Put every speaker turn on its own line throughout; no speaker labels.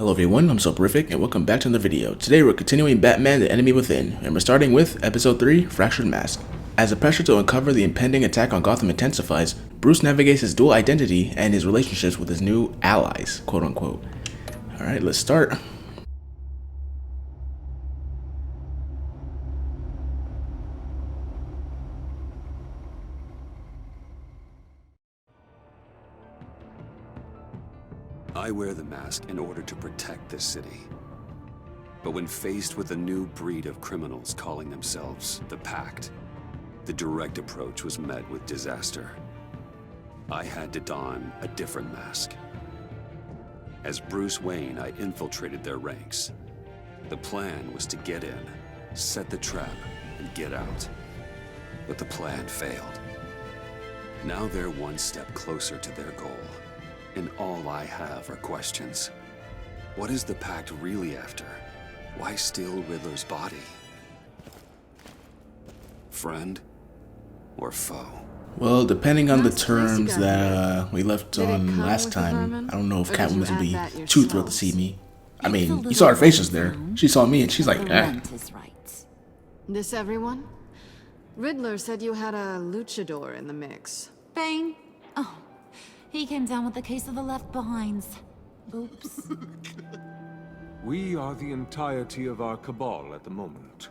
Hello everyone, I'm Soporific, and welcome back to another video. Today we're continuing Batman the Enemy Within, and we're starting with Episode 3, Fractured Mask. As the pressure to uncover the impending attack on Gotham intensifies, Bruce navigates his dual identity and his relationships with his new allies, quote unquote. Alright, let's start.
I wear the mask in order to protect this city. But when faced with a new breed of criminals calling themselves the Pact, the direct approach was met with disaster. I had to don a different mask. As Bruce Wayne, I infiltrated their ranks. The plan was to get in, set the trap, and get out. But the plan failed. Now they're one step closer to their goal. And all I have are questions. What is the Pact really after? Why steal Riddler's body? Friend or foe?
Well, depending on the terms that we left on last time, I don't know if Catwoman will be too thrilled to see me. I mean, you saw her faces there. She saw me and she's like, eh.
This everyone? Riddler said you had a luchador in the mix.
Bane? Oh. He came down with a case of the left behinds. Oops.
We are the entirety of our cabal at the moment.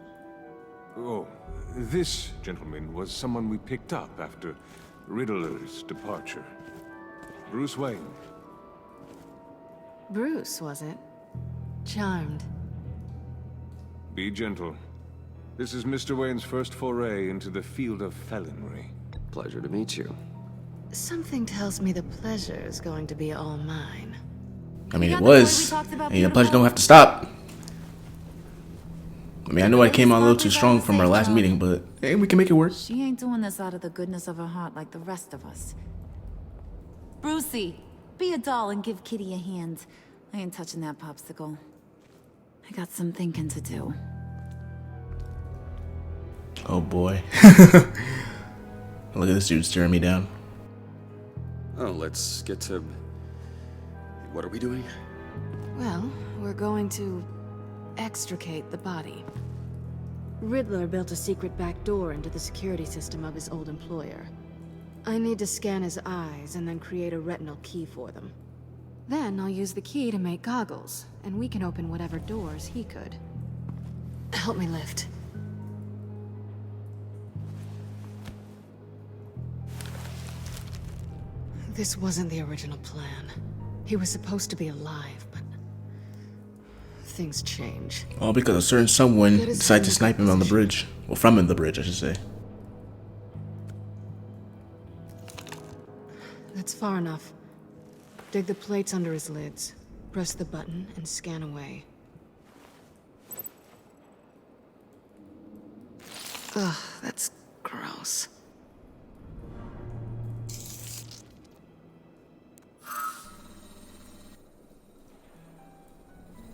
Oh, this gentleman was someone we picked up after Riddler's departure. Bruce Wayne.
Bruce, was it? Charmed.
Be gentle. This is Mr. Wayne's first foray into the field of felonry.
Pleasure to meet you.
Something tells me the pleasure is going to be all mine.
I mean, it was. And the pleasure don't have to stop. I mean, I know I came on a little too strong from our last meeting, but hey, we can make it work.
She ain't doing this out of the goodness of her heart like the rest of us. Brucey, be a doll and give Kitty a hand. I ain't touching that popsicle. I got some thinking to do.
Oh boy. Look at this dude staring me down.
Oh, let's get to... What are we doing?
Well, we're going to extricate the body. Riddler built a secret back door into the security system of his old employer. I need to scan his eyes and then create a retinal key for them. Then I'll use the key to make goggles, and we can open whatever doors he could. Help me lift. This wasn't the original plan. He was supposed to be alive, but things change.
All because a certain someone decided to snipe him on the bridge. Well, from the bridge, I should say.
That's far enough. Dig the plates under his lids. Press the button and scan away. Ugh, that's gross.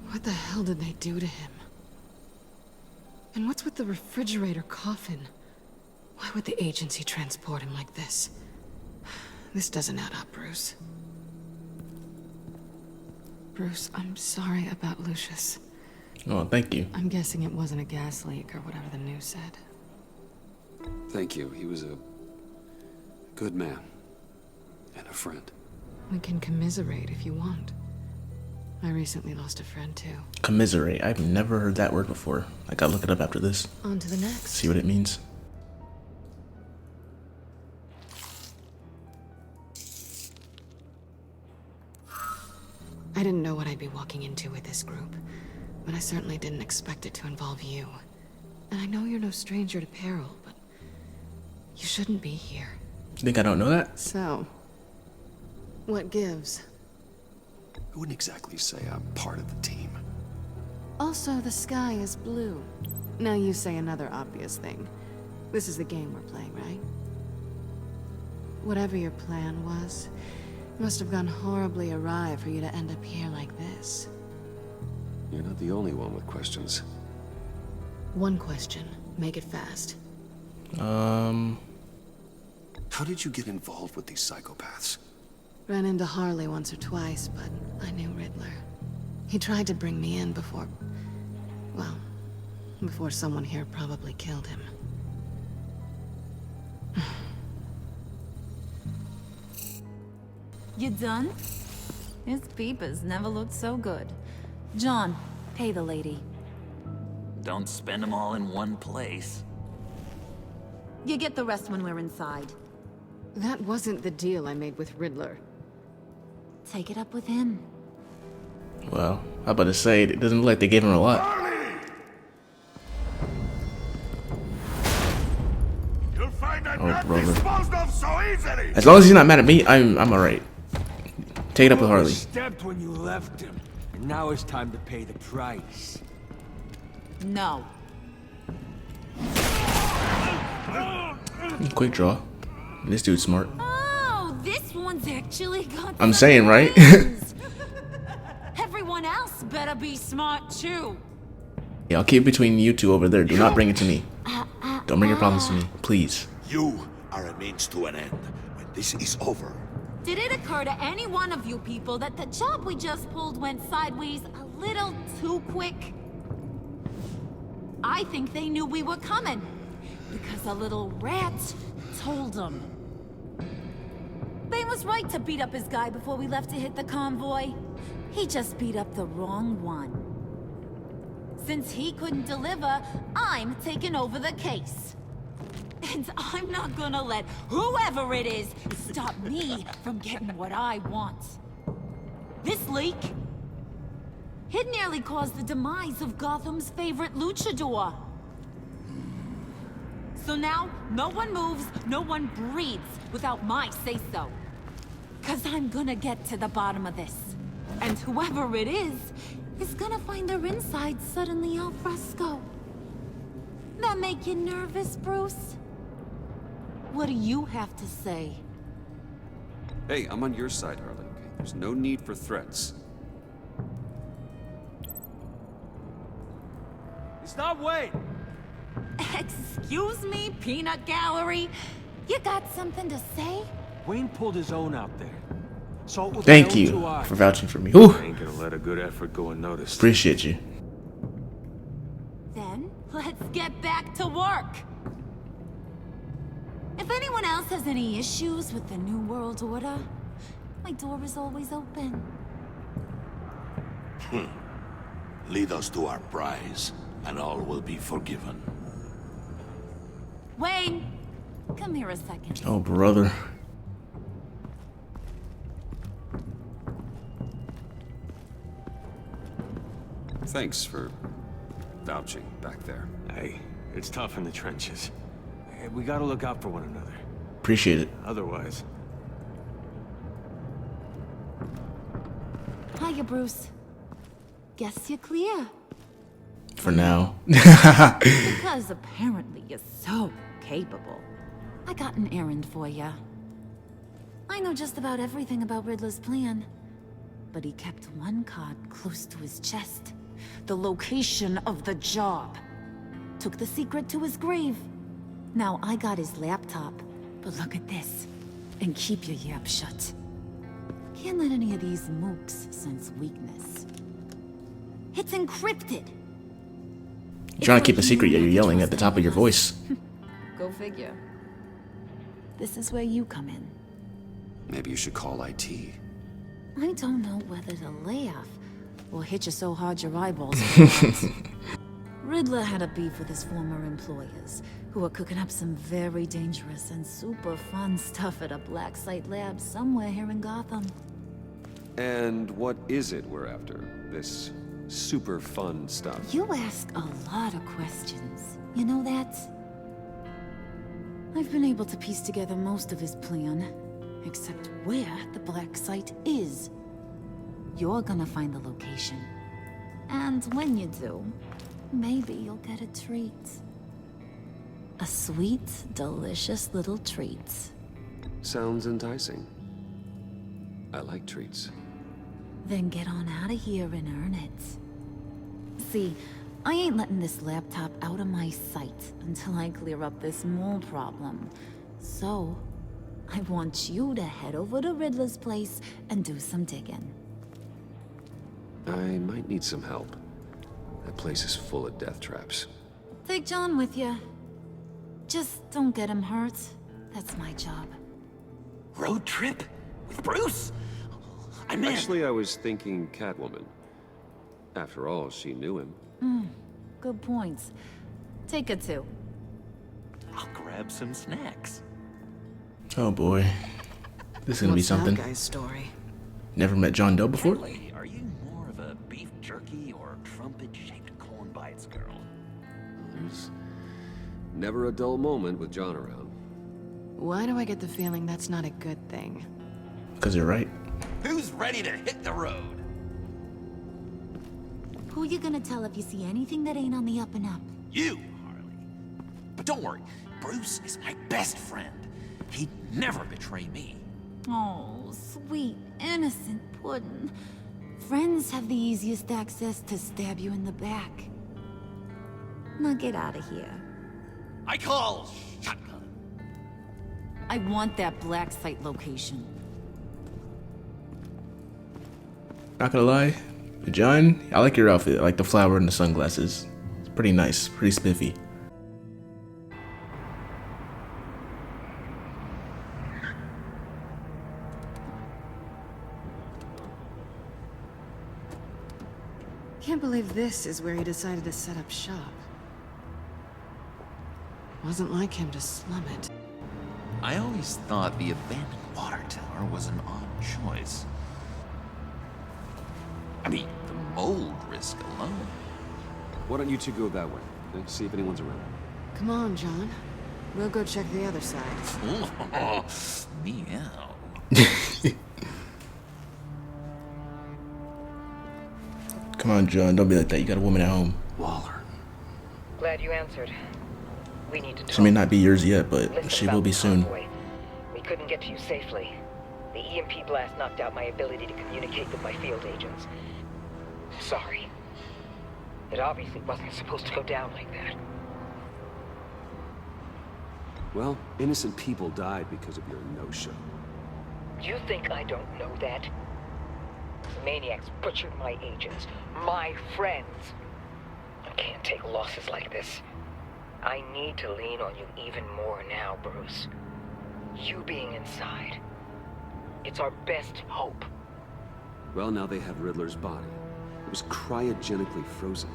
What the hell did they do to him? And what's with the refrigerator coffin? Why would the agency transport him like this? This doesn't add up, Bruce. Bruce, I'm sorry about Lucius.
Oh, thank you.
I'm guessing it wasn't a gas leak or whatever the news said.
Thank you. He was a good man. And a friend.
We can commiserate if you want. I recently lost a friend, too.
Commiserate. I've never heard that word before. I gotta look it up after this.
On to the next.
See what it means.
I didn't know what I'd be walking into with this group, but I certainly didn't expect it to involve you. And I know you're no stranger to peril, but you shouldn't be here.
You think I don't know that?
So, what gives?
I wouldn't exactly say I'm part of the team.
Also, the sky is blue. Now you say another obvious thing. This is the game we're playing, right? Whatever your plan was, it must have gone horribly awry for you to end up here like this.
You're not the only one with questions.
One question. Make it fast.
How did you get involved with these psychopaths?
Ran into Harley once or twice, but I knew Riddler. He tried to bring me in before... well, before someone here probably killed him.
You done? His peepers never looked so good. John, pay the lady.
Don't spend them all in one place.
You get the rest when we're inside.
That wasn't the deal I made with Riddler.
Take it up with him.
Well, I'm about to say, it doesn't look like they gave him a lot.
You'll find that
Oh, brother.
disposed of so easily.
As long as he's not mad at me, I'm alright. Take it up with Harley.
Stepped when you left him, and now it's time to pay the price.
No.
Quick draw. This dude's smart.
Oh, this one's actually got
I'm
some
saying, right?
brains. Everyone else better be smart too.
Yeah, I'll keep it between you two over there. Do not bring it to me. Don't bring your problems to me, please.
You are a means to an end. When this is over,
Did it occur to any one of you people that the job we just pulled went sideways a little too quick? I think they knew we were coming, because a little rat told them. They was right to beat up his guy before we left to hit the convoy. He just beat up the wrong one. Since he couldn't deliver, I'm taking over the case. And I'm not gonna let whoever it is stop me from getting what I want. This leak, it nearly caused the demise of Gotham's favorite luchador. So now, no one moves, no one breathes without my say-so. 'Cause I'm gonna get to the bottom of this. And whoever it is gonna find their insides suddenly al fresco. That make you nervous, Bruce? What do you have to say?
Hey, I'm on your side, Harley. Okay? There's no need for threats.
It's not Wayne.
Excuse me, peanut gallery? You got something to say?
Wayne pulled his own out there. Saw it with
Thank
my own
you
two eyes.
for vouching for me. Whew.
I ain't gonna let a good effort go unnoticed.
Appreciate you.
Then, let's get back to work. If anyone else has any issues with the New World Order, my door is always open.
lead us to our prize, and all will be forgiven.
Wayne, come here a second.
Oh, brother.
Thanks for vouching back there.
Hey, it's tough in the trenches. Hey, we gotta look out for one another.
Appreciate it.
Otherwise...
Hiya, Bruce. Guess you're clear.
For now.
Because apparently you're so capable. I got an errand for ya. I know just about everything about Riddler's plan. But he kept one card close to his chest. The location of the job. Took the secret to his grave. Now I got his laptop. But look at this. And keep your yap shut. Can't let any of these mooks sense weakness. It's encrypted.
You're trying to keep a secret, yet you're yelling at the top of your voice.
Go figure. This is where you come in.
Maybe you should call IT.
I don't know whether to laugh or hit you so hard your eyeballs will collapse. Riddler had a beef with his former employers, who were cooking up some very dangerous and super fun stuff at a black site lab somewhere here in Gotham.
And what is it we're after? This super fun stuff.
You ask a lot of questions. You know that? I've been able to piece together most of his plan, except where the black site is. You're gonna find the location. And when you do, maybe you'll get a treat. A sweet, delicious little treat.
Sounds enticing. I like treats.
Then get on out of here and earn it. See, I ain't letting this laptop out of my sight until I clear up this mole problem. So, I want you to head over to Riddler's place and do some digging.
I might need some help. That place is full of death traps.
Take John with you. Just don't get him hurt. That's my job.
Road trip? With Bruce? I'm in.
Actually, I was thinking Catwoman. After all, she knew him.
Good points. Take it too.
I'll grab some snacks.
Oh boy. This is gonna be
What's
something.
that guy's story?
Never met John Doe before?
Lady, are you more of a beef jerky or trumpet-shaped corn bites girl?
There's never a dull moment with John around.
Why do I get the feeling that's not a good thing?
Because you're right.
Who's ready to hit the road?
Who you gonna tell if you see anything that ain't on the up and up?
You, Harley. But don't worry, Bruce is my best friend. He'd never betray me.
Oh, sweet, innocent Puddin'. Friends have the easiest access to stab you in the back. Now get out of here.
I call shotgun.
I want that black site location.
Not gonna lie, John, I like your outfit. I like the flower and the sunglasses. It's pretty nice, pretty spiffy.
Can't believe this is where he decided to set up shop. Wasn't like him to slum it.
I always thought the abandoned water tower was an odd choice. I mean, the mold risk alone.
Why don't you two go that way? And see if anyone's around.
Come on, John. We'll go check the other side.
Meow.
Come on, John, don't be like that. You got a woman at home.
Waller.
Glad you answered. We need to talk.
She may not be yours yet,
Listen
but she
about
will be
the
soon.
convoy. We couldn't get to you safely. The EMP blast knocked out my ability to communicate with my field agents. Sorry. It obviously wasn't supposed to go down like that.
Well, innocent people died because of your no-show.
You think I don't know that? These maniacs butchered my agents, my friends. I can't take losses like this. I need to lean on you even more now, Bruce. You being inside. It's our best hope.
Well, now they have Riddler's body. It was cryogenically frozen.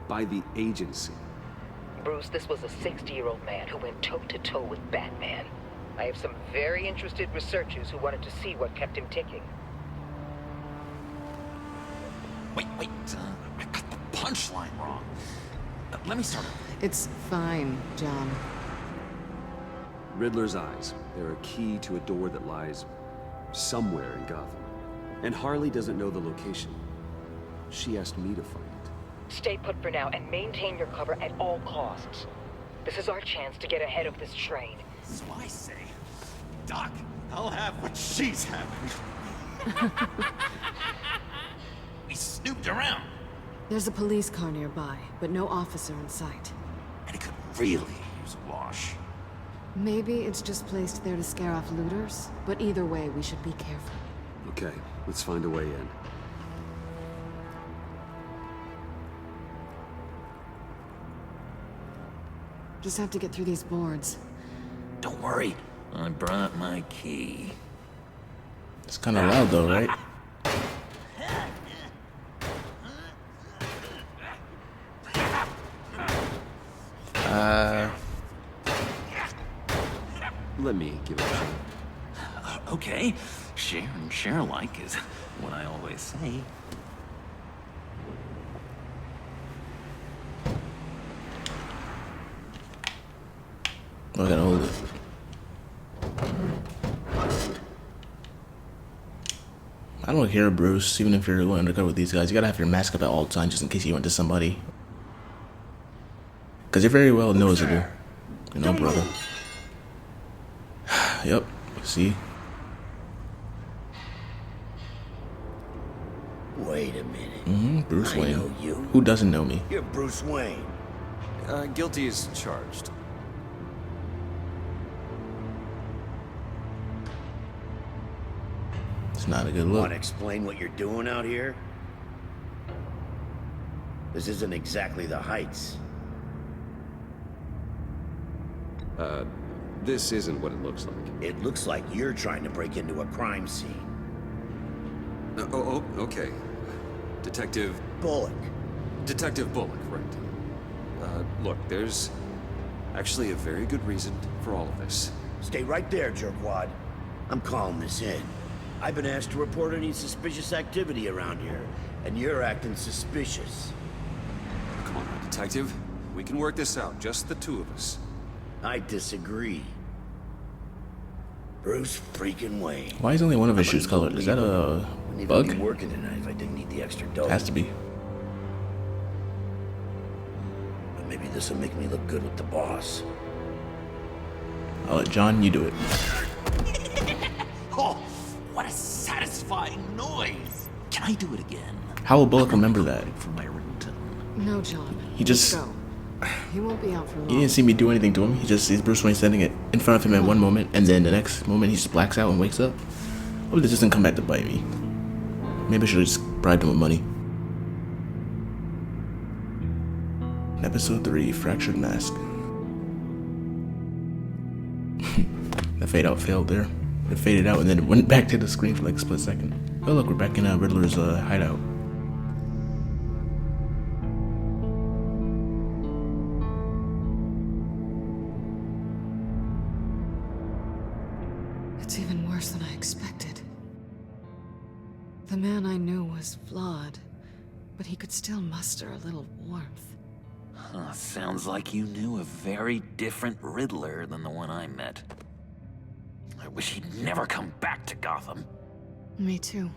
By the agency.
Bruce, this was a 60-year-old man who went toe-to-toe with Batman. I have some very interested researchers who wanted to see what kept him ticking.
Wait, I got the punchline wrong. Let me start over.
It's fine, John.
Riddler's eyes. They're a key to a door that lies somewhere in Gotham. And Harley doesn't know the location. She asked me to find it.
Stay put for now and maintain your cover at all costs. This is our chance to get ahead of this train.
So I say, Doc, I'll have what she's having. We snooped around,
There's a police car nearby, but no officer in sight.
and it could really use a wash.
Maybe it's just placed there to scare off looters, but either way, we should be careful.
Okay, let's find a way in.
Just have to get through these boards.
Don't worry, I brought my key.
It's kind of loud though, right?
Let me give it a shot.
Okay, share and share alike is what I always say.
I gotta hold it. I don't hear Bruce, even if you're going undercover with these guys. You gotta have your mask up at all times just in case you went to somebody. Because you're very well noticeable. You know, brother. Yep, see?
Wait a minute.
Bruce
I
Wayne.
know you.
Who doesn't know me?
You're Bruce Wayne.
Guilty is charged.
It's not a good look.
Want to explain what you're doing out here?
This isn't exactly the Heights.
This isn't what it looks like.
It looks like you're trying to break into a crime scene.
Okay. Detective
Bullock.
Right. Look, there's actually a very good reason for all of this.
Stay right there, jerkwad. I'm calling this in. I've been asked to report any suspicious activity around here, and you're acting suspicious.
Come on, detective. We can work this out, just the two of us.
I disagree. Bruce freaking Wayne.
Why is only one of his shoes colored? Is that a bug?
I'd be working tonight if I didn't need the extra dough.
Has to be.
But maybe this will make me look good with the boss.
I'll let John, you do it.
Oh, what a satisfying noise! Can I do it again?
How will Bullock remember that?
For my ringtone.
No, John.
He just...
Let's go. He won't be out for long.
He didn't see me do anything to him. He just sees Bruce Wayne standing it in front of him at one moment, and then the next moment he just blacks out and wakes up. Hope this doesn't come back to bite me. Maybe I should have just bribed him with money. Episode 3, Fractured Mask. The fade out failed there. It faded out and then it went back to the screen for like a split second. Oh look, we're back in Riddler's hideout.
It's even worse than I expected. The man I knew was flawed, but he could still muster a little warmth.
Huh, sounds like you knew a very different Riddler than the one I met. I wish he'd never come back to Gotham.
Me too.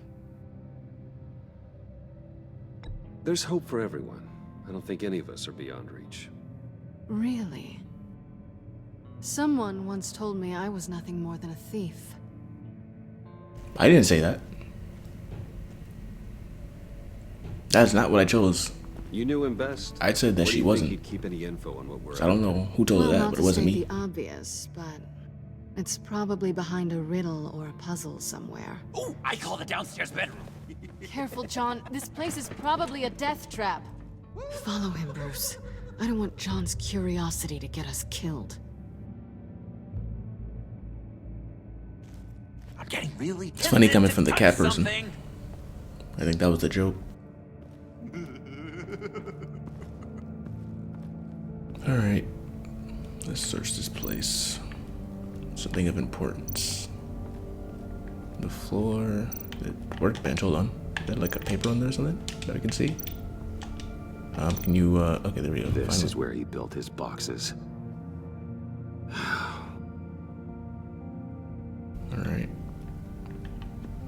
There's hope for everyone. I don't think any of us are beyond reach.
Really? Someone once told me I was nothing more than a thief.
I didn't say that. That's not what I chose.
You knew him best.
I said that
Or do
she
you
wasn't.
think he'd keep any info on what we're
So I don't know who told her that,
Not
but
to
it wasn't
state
me.
the obvious, but it's probably behind a riddle or a puzzle somewhere.
Oh, I call the downstairs bedroom.
Careful, John. This place is probably a death trap. Follow him, Bruce. I don't want John's curiosity to get us killed.
I'm getting really
It's funny coming from the
touch
cat person.
something.
I think that was the joke. Alright. Let's search this place. Something of importance. The floor. The workbench. Hold on. Is there like a paper on there or something that I can see? Can you, okay, there we go.
This
Finally.
is where he built his boxes.
Alright.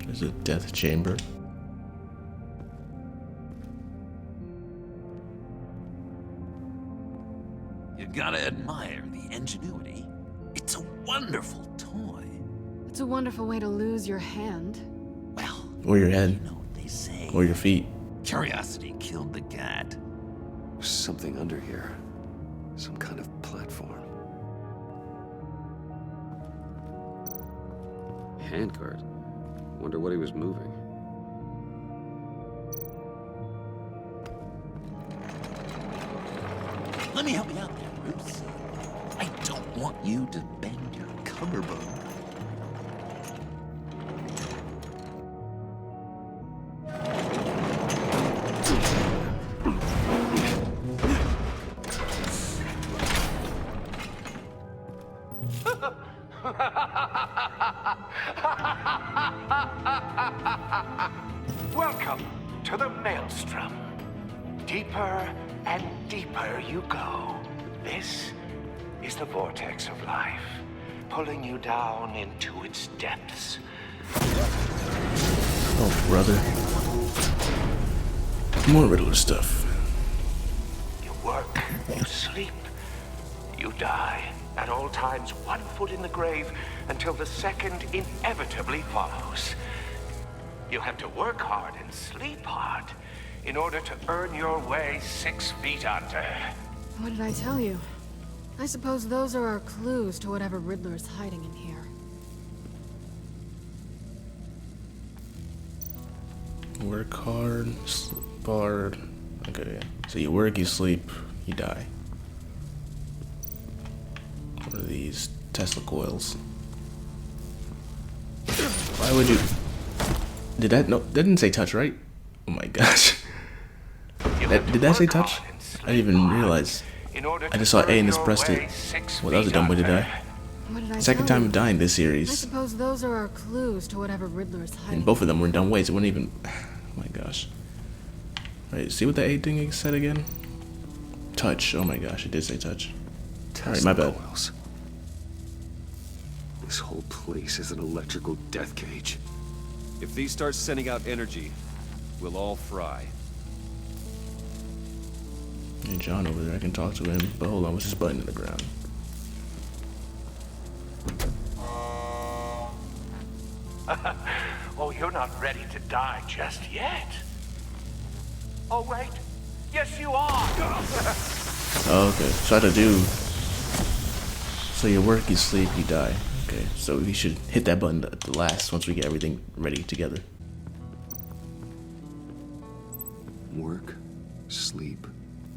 There's a death chamber.
You gotta admire the ingenuity. It's a wonderful toy.
It's a wonderful way to lose your hand.
Well,
Or your head.
you know what they say.
Or your feet.
Curiosity killed the cat.
There's something under here. Some kind of platform. Handcart. Wonder what he was moving.
Let me help you out there, Bruce. I don't want you to bend your collarbone.
Welcome to the Maelstrom. Deeper and deeper you go. This is the vortex of life, pulling you down into its depths.
Oh, brother. More Riddler stuff.
You work, you sleep, you die. At all times, 1 foot in the grave until the second inevitably follows. You have to work hard and sleep hard in order to earn your way 6 feet under.
What did I tell you? I suppose those are our clues to whatever Riddler's hiding in here.
Work hard, sleep hard. Okay, so you work, you sleep, you die. What are these Tesla coils? Why would you? Did that? No, that didn't say touch, right? Oh my gosh. Did that say touch? I didn't even realize. I just saw A and just pressed it. Well, that was a dumb way to die.
What did I
Second
tell
time
you?
of dying this
I
series.
suppose those are our clues to whatever Riddler's hiding.
And both of them were in dumb ways. It wouldn't even. Oh my gosh. Alright, see what the A thing said again? Touch. Oh my gosh, it did say touch. Alright, my bad.
Coils. This whole place is an electrical death cage. If these start sending out energy, we'll all fry.
Hey, John over there, I can talk to him. But hold on, what's this button in the ground?
Oh, you're not ready to die just yet. Oh, wait. Yes, you are.
Oh, okay. So I had to do. So you work, you sleep, you die. Okay, so we should hit that button at the last once we get everything ready together.
Work, sleep,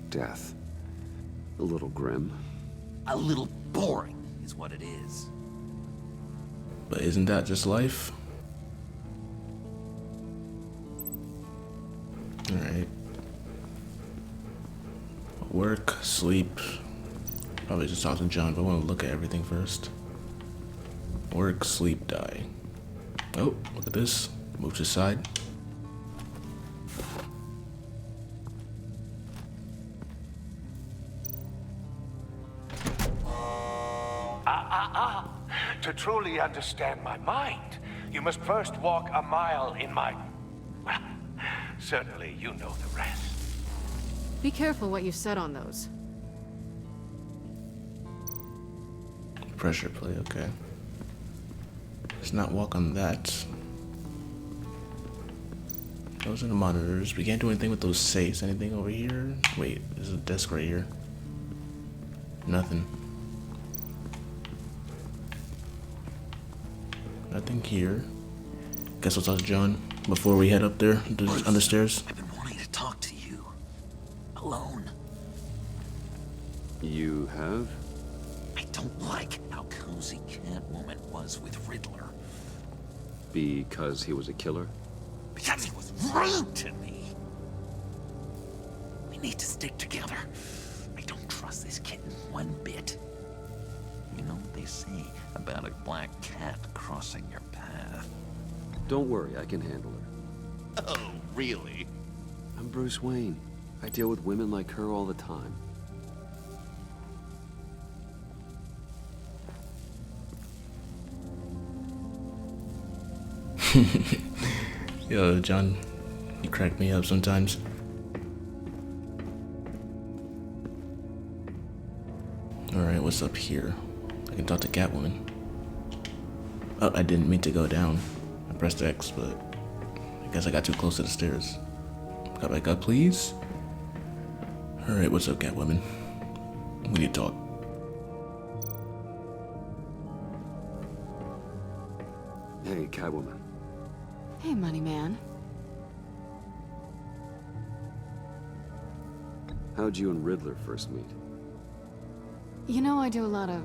death. A little grim.
A little boring is what it is.
But isn't that just life? Alright. Work, sleep. Probably just talk to John, but I want to look at everything first. Work, sleep, die. Oh, look at this. Move to the side.
To truly understand my mind, you must first walk a mile in my... Well, certainly you know the rest.
Be careful what you said on those.
Pressure plate, okay. Let's not walk on that. Those are the monitors. We can't do anything with those safes. Anything over here? Wait, there's a desk right here. Nothing. Nothing here. Guess we'll talk to John before we head up there, on the stairs.
I've been wanting to talk to you. Alone.
You have?
I don't like how cozy Catwoman was with Riddler.
Because he was a killer?
Because he was rude to me. We need to stick together. I don't trust this kitten one bit. You know what they say about a black cat crossing your path?
Don't worry, I can handle her.
Oh, really?
I'm Bruce Wayne. I deal with women like her all the time.
Yo, John, you crack me up sometimes. Alright, what's up here? I can talk to Catwoman. Oh, I didn't mean to go down. I pressed X, but I guess I got too close to the stairs. Come back up, please. Alright, what's up, Catwoman? We need to talk.
Hey, Catwoman.
Hey, money man.
How'd you and Riddler first meet?
You know, I do a lot of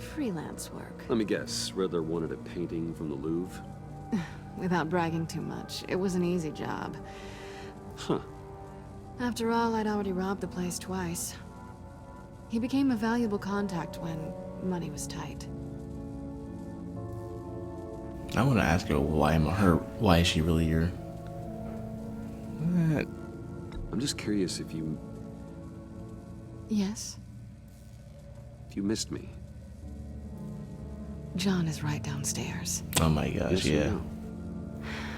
freelance work.
Let me guess, Riddler wanted a painting from the Louvre?
Without bragging too much, it was an easy job.
Huh.
After all, I'd already robbed the place twice. He became a valuable contact when money was tight.
I want to ask her why is she really here?
I'm just curious if you
Yes?
missed me.
John is right downstairs.
Oh my gosh,
Yes or
yeah.
no?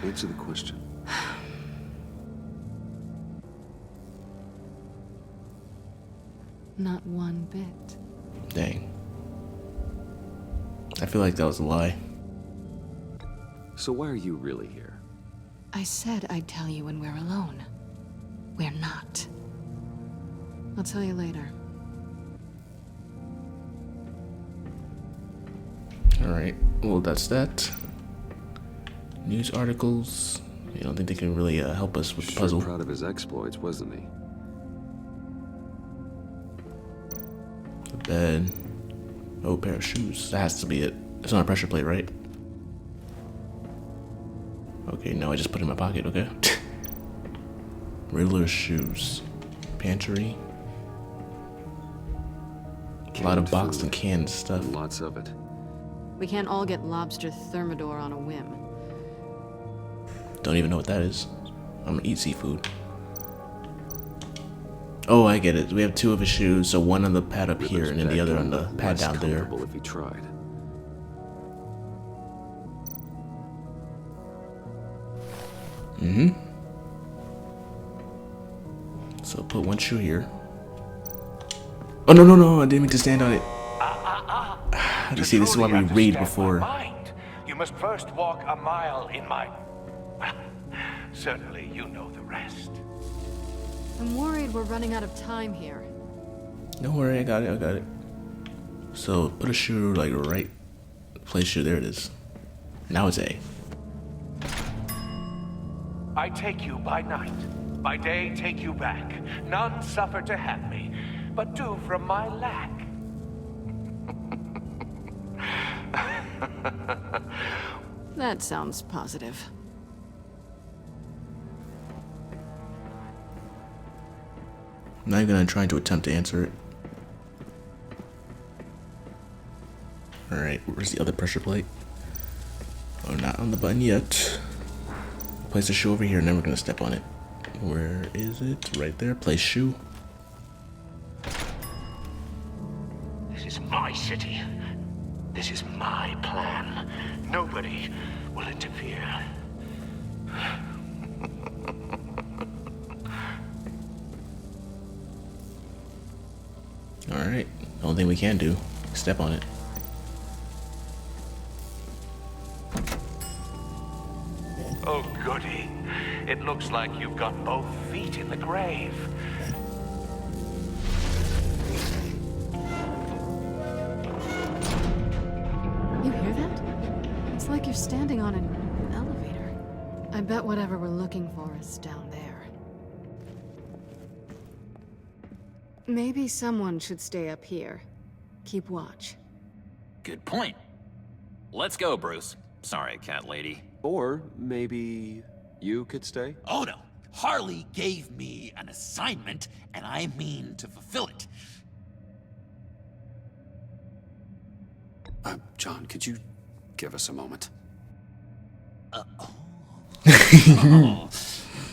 Answer the question.
Not one bit.
Dang. I feel like that was a lie.
So why are you really here?
I said I'd tell you when we're alone. We're not. I'll tell you later.
Alright, well that's that. News articles. You don't think they can really help us with the puzzle?
Proud of his exploits, wasn't he?
A bed. Oh, pair of shoes. That has to be it. It's on a pressure plate, right? Okay, no, I just put it in my pocket, okay? Riddler's shoes. Pantry. A lot of boxed and canned stuff.
Lots of it.
We can't all get lobster thermidor on a whim.
Don't even know what that is. I'm gonna eat seafood. Oh, I get it. We have two of his shoes, so one on the pad up here and then the other on the pad down there.
If he tried.
So put one shoe here. Oh no, I didn't mean to stand on it. You see, this is why we read before.
You must first walk a mile in my... Well, certainly you know the rest.
I'm worried we're running out of time here.
Don't worry, I got it. So put a shoe like right place shoe. There it is. Now it's A.
I take you by night. By day, take you back. None suffer to have me, but do from my lack.
That sounds positive.
I'm not even gonna try to attempt to answer it. Alright, where's the other pressure plate? Oh, not on the button yet. Place the shoe over here and then we're gonna step on it. Where is it? Right there. Place shoe.
This is my city. This is my plan. Nobody will interfere.
Alright. The only thing we can do. Step on it.
Oh, goody. It looks like you've got both feet in the grave.
You hear that? It's like you're standing on an elevator. I bet whatever we're looking for is down there. Maybe someone should stay up here. Keep watch.
Good point. Let's go, Bruce. Sorry, cat lady.
Or maybe you could stay?
Oh no. Harley gave me an assignment, and I mean to fulfill it.
John, could you give us a moment?
Oh,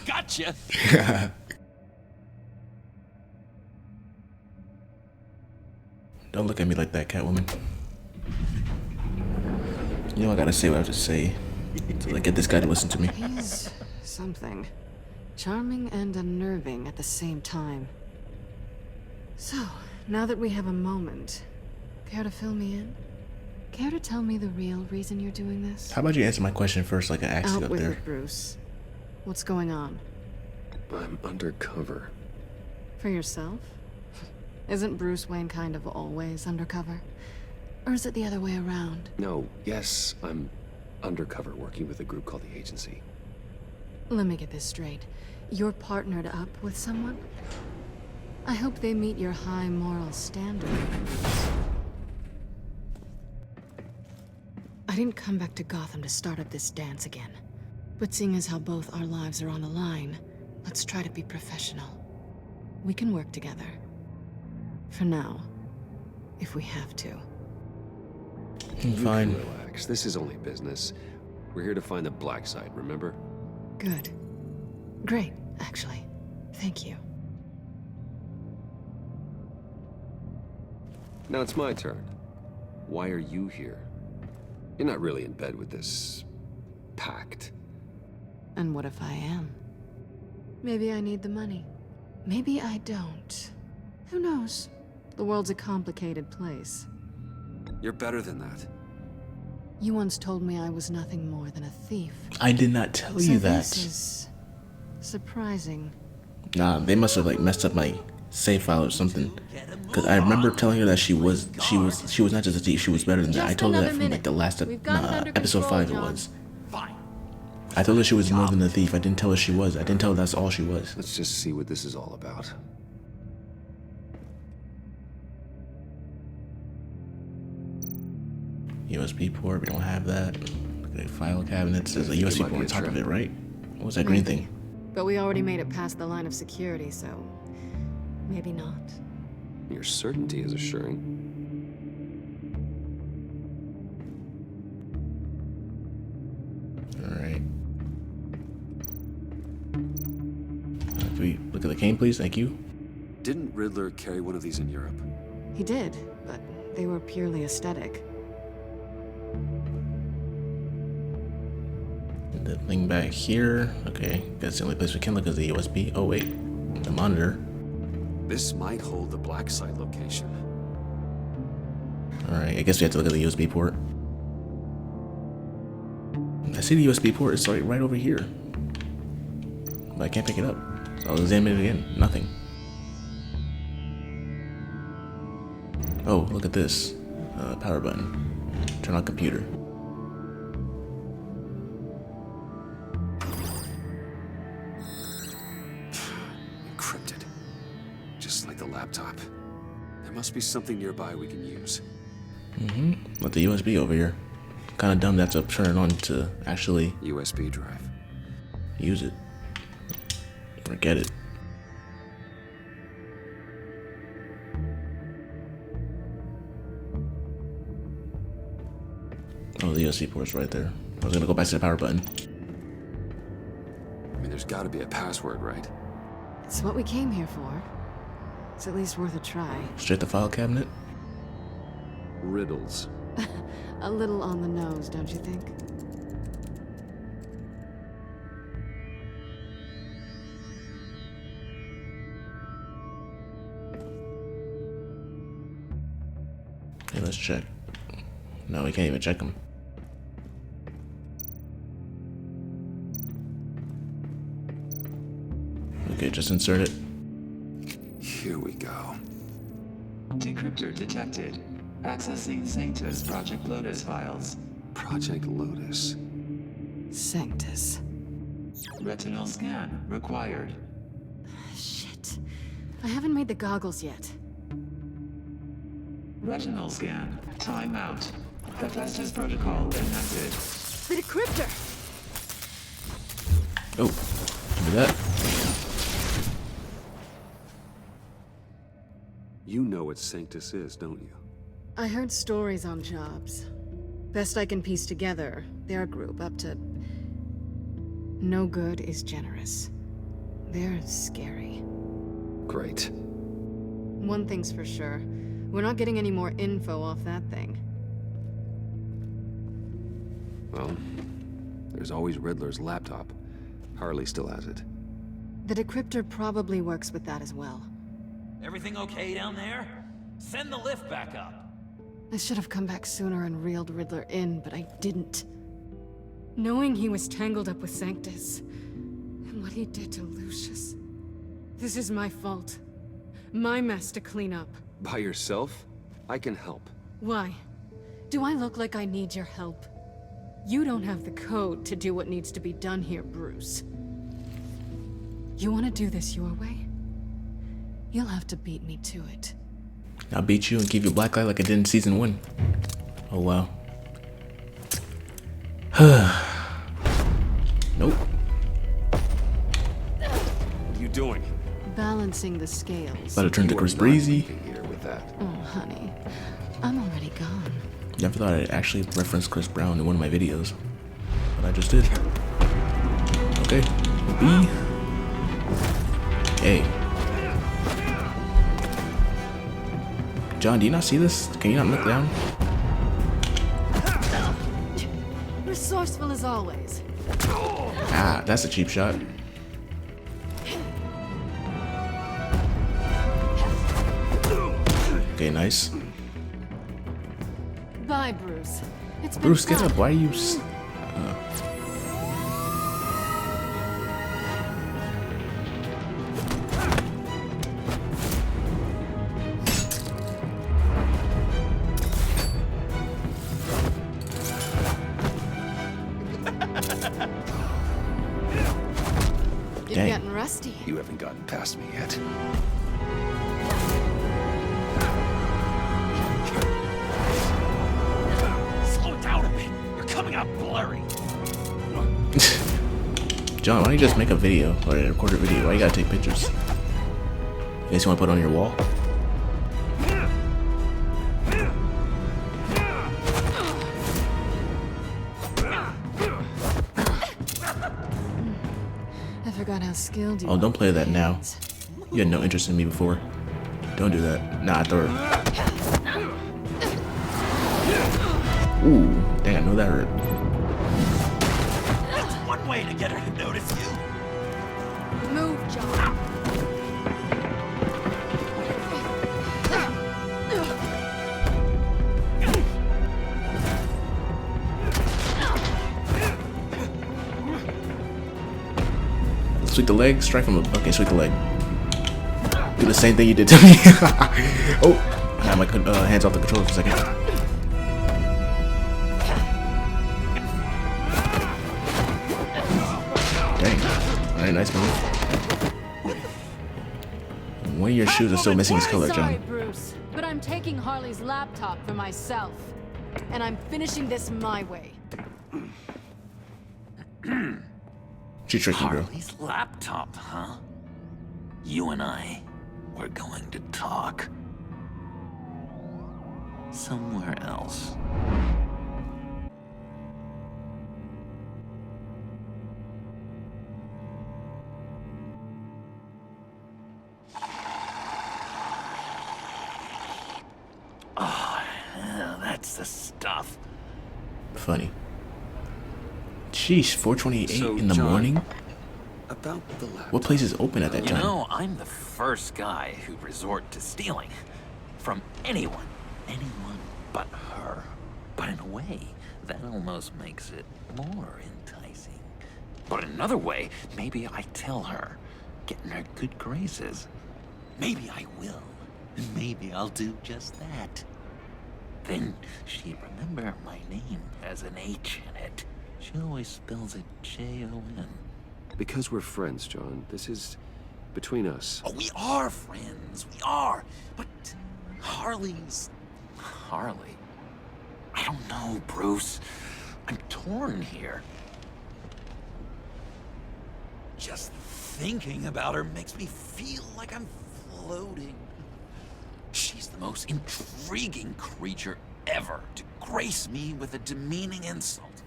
gotcha.
Don't look at me like that, Catwoman. You know I gotta say what I have to say to like get this guy to listen to me.
He's something. Charming and unnerving at the same time. So, now that we have a moment, care to fill me in? Care to tell me the real reason you're doing this?
How about you answer my question first like I asked you
Out
up
with
there?
it, Bruce. What's going on?
I'm undercover.
For yourself? Isn't Bruce Wayne kind of always undercover? Or is it the other way around?
No, yes, I'm undercover working with a group called the Agency.
Let me get this straight. You're partnered up with someone? I hope they meet your high moral standard. I didn't come back to Gotham to start up this dance again. But seeing as how both our lives are on the line, let's try to be professional. We can work together. For now. If we have to.
Fine.
Relax, this is only business. We're here to find the black site, remember?
Good. Great, actually. Thank you.
Now it's my turn. Why are you here? You're not really in bed with this... pact.
And what if I am? Maybe I need the money. Maybe I don't. Who knows? The world's a complicated place.
You're better than that.
You once told me I was nothing more than a thief.
I did not tell you that.
This is surprising.
Nah, they must have like messed up my save file or something. Cause I remember telling her that she was not just a thief, she was better than that. I told her that from like the last episode 5 it was.
Fine.
I told her she was more than a thief. I didn't tell her she was. I didn't tell her that's all she was.
Let's just see what this is all about.
USB port, we don't have that. Okay, file cabinet. There's a USB port on top of it, right? What was that green thing?
But we already made it past the line of security, so maybe not.
Your certainty is assuring.
Alright. Can we look at the cane, please? Thank you.
Didn't Riddler carry one of these in Europe?
He did, but they were purely aesthetic.
The thing back here. Okay, that's the only place we can look is the USB. Oh wait, the monitor.
This might hold the black site location.
Alright, I guess we have to look at the USB port. I see the USB port, it's right over here. But I can't pick it up. So I'll examine it again. Nothing. Oh, look at this. Power button. Turn on computer.
Encrypted. Just like the laptop. There must be something nearby we can use.
With the USB over here. Kind of dumb to have to turn it on to actually
USB drive.
use it. Or get it. Oh, the USB port's right there. I was gonna go back to the power button.
I mean, there's gotta be a password, right?
It's what we came here for. It's at least worth a try.
Straight to file cabinet.
Riddles.
A little on the nose, don't you think?
Okay, let's check. No, we can't even check them. Okay, just insert it.
Here we go.
Decryptor detected. Accessing Sanctus Project Lotus files.
Project Lotus.
Sanctus.
Retinal scan required.
Shit. I haven't made the goggles yet.
Retinal scan. Timeout. Hephaestus protocol enacted.
The decryptor!
Oh, do that.
You know what Sanctus is, don't you?
I heard stories on jobs. Best I can piece together, their group up to... No good is generous. They're scary.
Great.
One thing's for sure. We're not getting any more info off that thing.
Well, there's always Riddler's laptop. Harley still has it.
The decryptor probably works with that as well.
Everything okay down there? Send the lift back up.
I should have come back sooner and reeled Riddler in, but I didn't. Knowing he was tangled up with Sanctus, and what he did to Lucius. This is my fault. My mess to clean up.
By yourself? I can help.
Why? Do I look like I need your help? You don't have the code to do what needs to be done here, Bruce. You want to do this your way? You'll have to beat me to it.
I'll beat you and give you black light like I did in season 1. Oh wow. Nope.
What are you doing?
Balancing the scales.
About to turn to Chris Breezy.
Here with that.
Oh, honey. I'm already gone.
Never thought I'd actually reference Chris Brown in one of my videos. But I just did. Okay. B. A. John, do you not see this? Can you not look down?
Resourceful as always.
Ah, that's a cheap shot. Okay, nice.
Bye, Bruce. It's been
Bruce, get
fun.
up. Why are you...
You haven't gotten past me yet.
Slow it down a bit. You're coming out blurry.
John, why don't you just make a video or record a video? Why you gotta take pictures? You guys want to put it on your wall?
I forgot how skilled you are.
Oh, don't play that now. You had no interest in me before. Don't do that. Nah, throw it. Ooh, dang, I know that hurt.
That's one way to get her to notice you.
Move, John.
Sweep the leg, strike from the. Okay, sweep the leg. Do the same thing you did to me. Oh, I had my hands off the controller for a second. Dang. Alright, nice move. One of your shoes are still missing its color,
Sorry,
John.
Bruce, but I'm taking Harley's laptop for myself. And I'm finishing this my way.
She tricked you, bro.
Harley's laptop, huh? You and I, we're going to talk. Somewhere else. Oh, yeah, that's the stuff.
Funny. Sheesh, 4:28
So,
in the
John,
morning?
About the laptop.
What place is open at that
You
time?
know, I'm the first guy who'd resort to stealing. From anyone. Anyone but her. But in a way, that almost makes it more enticing. But in another way, maybe I tell her, get in her good graces. Maybe I will. And maybe I'll do just that. Then she'd remember my name has an H in it. She always spells it J-O-N.
Because we're friends, John. This is between us.
Oh, we are friends. We are. But Harley's... Harley? I don't know, Bruce. I'm torn here. Just thinking about her makes me feel like I'm floating. She's the most intriguing creature ever to grace me with a demeaning insult.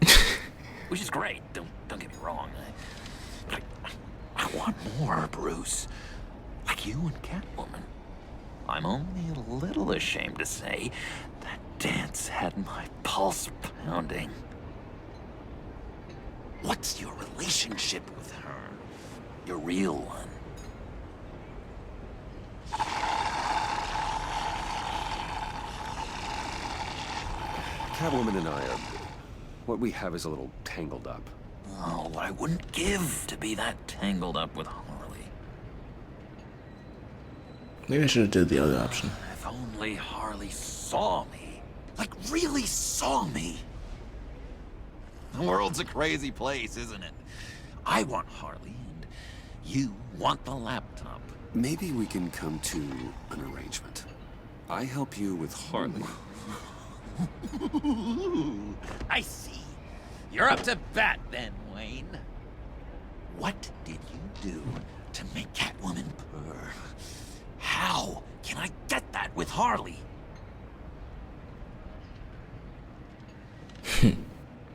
Which is great, don't get me wrong. But I want more, Bruce. Like you and Catwoman. I'm only a little ashamed to say that dance had my pulse pounding. What's your relationship with her? Your real one?
Catwoman and I are... What we have is a little tangled up.
Oh, what I wouldn't give to be that tangled up with Harley.
Maybe I should have did the other option.
If only Harley saw me. Like, really saw me. The world's a crazy place, isn't it? I want Harley, and you want the laptop.
Maybe we can come to an arrangement. I help you with Harley.
I see. You're up to bat then, Wayne. What did you do to make Catwoman purr? How can I get that with Harley?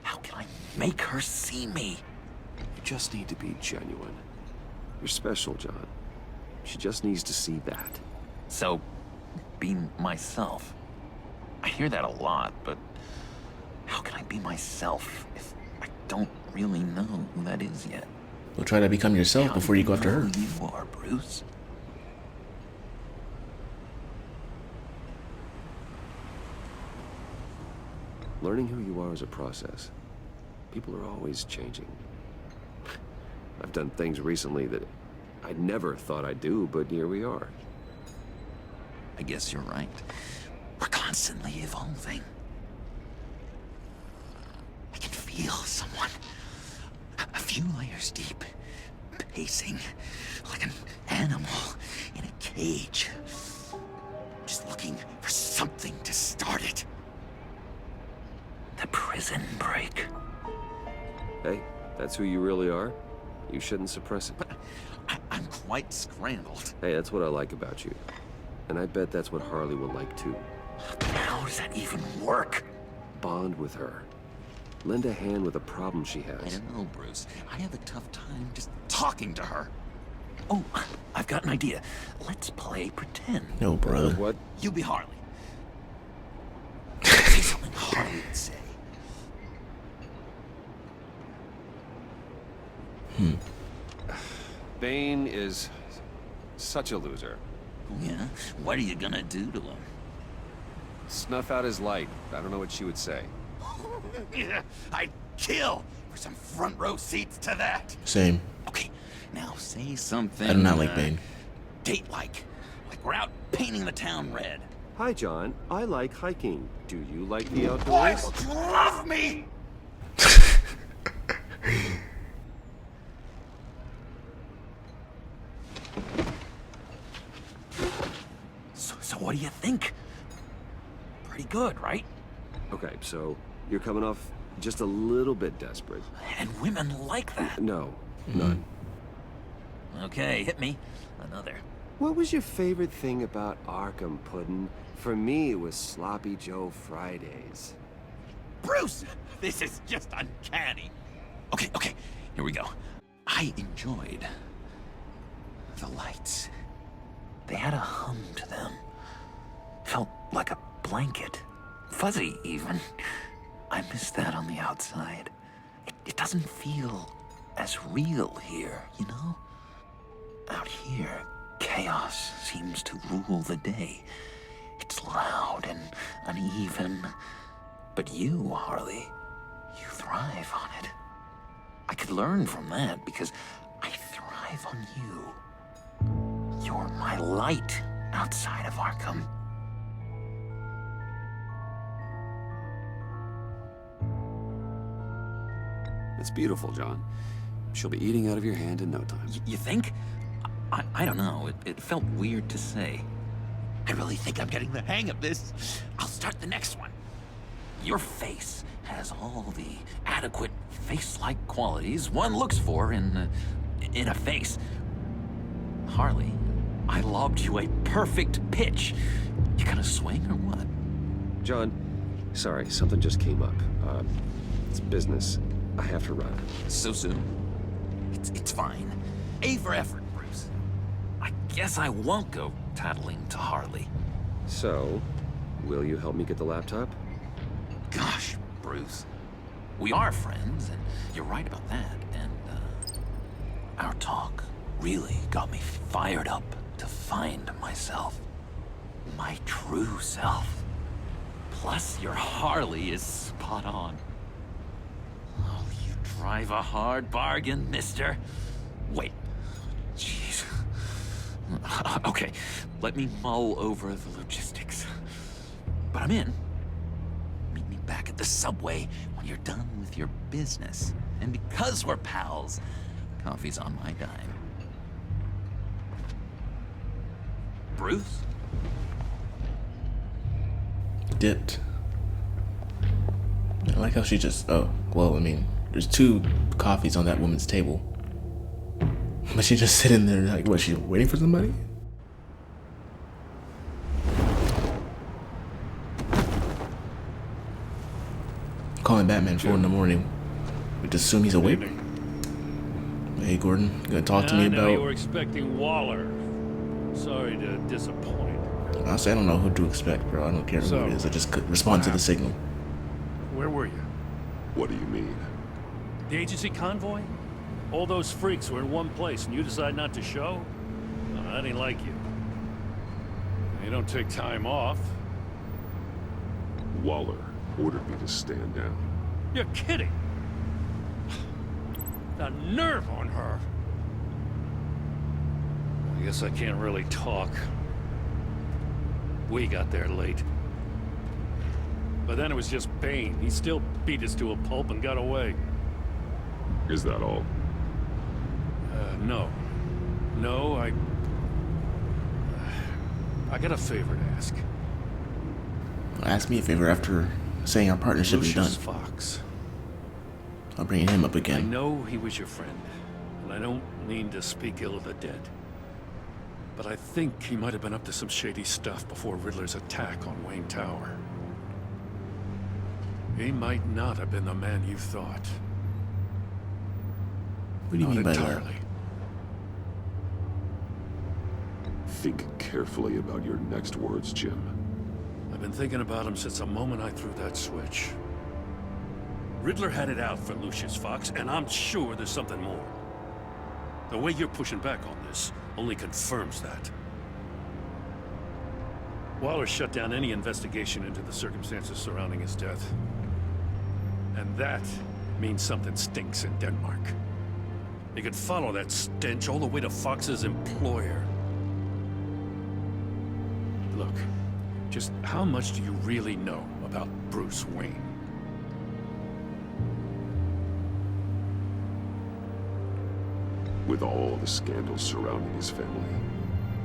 How can I make her see me?
You just need to be genuine. You're special, John. She just needs to see that.
So, be myself. I hear that a lot, but how can I be myself if I don't really know who that is yet?
Well, try to become yourself before you go after her.
Who you are, Bruce?
Learning who you are is a process. People are always changing. I've done things recently that I never thought I'd do, but here we are.
I guess you're right. We're constantly evolving. I can feel someone a few layers deep, pacing like an animal in a cage. Just looking for something to start it. The prison break.
Hey, that's who you really are? You shouldn't suppress it.
But I'm quite scrambled.
Hey, that's what I like about you. And I bet that's what Harley will like too.
How does that even work?
Bond with her. Lend a hand with a problem she has.
I don't know, Bruce. I have a tough time just talking to her. Oh, I've got an idea. Let's play pretend.
No, brother.
What?
You be Harley. Say something Harley would say.
Bane is such a loser.
Yeah? What are you gonna do to him?
Snuff out his light. I don't know what she would say.
Yeah, I'd kill for some front row seats to that.
Same.
Okay, now say something.
I do not like Bane.
Date-like. Like we're out painting the town red.
Hi, John. I like hiking. Do you like the outdoors?
Why would you love me? So what do you think? Pretty good, right?
Okay, so you're coming off just a little bit desperate.
And women like that.
No, none.
Okay, hit me. Another.
What was your favorite thing about Arkham, Puddin'? For me, it was Sloppy Joe Fridays.
Bruce! This is just uncanny. Okay, here we go. I enjoyed the lights. They had a hum to them. Felt like a blanket. Fuzzy, even. I miss that on the outside. It doesn't feel as real here, you know? Out here, chaos seems to rule the day. It's loud and uneven. But you, Harley, you thrive on it. I could learn from that because I thrive on you. You're my light outside of Arkham.
It's beautiful, John. She'll be eating out of your hand in no time.
You think? I don't know. It felt weird to say. I really think I'm getting the hang of this. I'll start the next one. Your face has all the adequate face-like qualities one looks for in a face. Harley, I lobbed you a perfect pitch. You gonna swing or what?
John, sorry, something just came up. It's business. I have to run.
So soon? It's fine. A for effort, Bruce. I guess I won't go tattling to Harley.
So, will you help me get the laptop?
Gosh, Bruce. We are friends, and you're right about that. And, our talk really got me fired up to find myself. My true self. Plus, your Harley is spot on. Oh, you drive a hard bargain, mister. Wait. Jeez. Okay, let me mull over the logistics. But I'm in. Meet me back at the subway when you're done with your business. And because we're pals, coffee's on my dime. Bruce?
Dipped. I like how she just, oh, well, I mean, there's 2 coffees on that woman's table. But she just sitting there like, what, she's waiting for somebody? Calling Batman 4 in the morning. We just assume he's awake. Hey, Gordon, you gonna talk to me about...
I know you were expecting Waller. Sorry to disappoint.
Honestly, I don't know who to expect, bro. I don't care who it is. I just could respond to the signal.
Where were you?
What do you mean?
The agency convoy? All those freaks were in one place and you decide not to show? No, that ain't like you. You don't take time off.
Waller ordered me to stand down.
You're kidding! The nerve on her! I guess I can't really talk. We got there late. But then it was just Bane. He still beat us to a pulp and got away.
Is that all?
No. No, I got a favor to ask.
Ask me a favor after saying our partnership is done.
Lucius Fox.
I'll bring him up
I
again.
know he was your friend, and I don't mean to speak ill of the dead. But I think he might have been up to some shady stuff before Riddler's attack on Wayne Tower. He might not have been the man you thought.
What do you mean by that?
Think carefully about your next words, Jim.
I've been thinking about him since the moment I threw that switch. Riddler had it out for Lucius Fox, and I'm sure there's something more. The way you're pushing back on this only confirms that. Waller shut down any investigation into the circumstances surrounding his death. And that means something stinks in Denmark. You could follow that stench all the way to Fox's employer. Look, just how much do you really know about Bruce Wayne?
With all the scandals surrounding his family,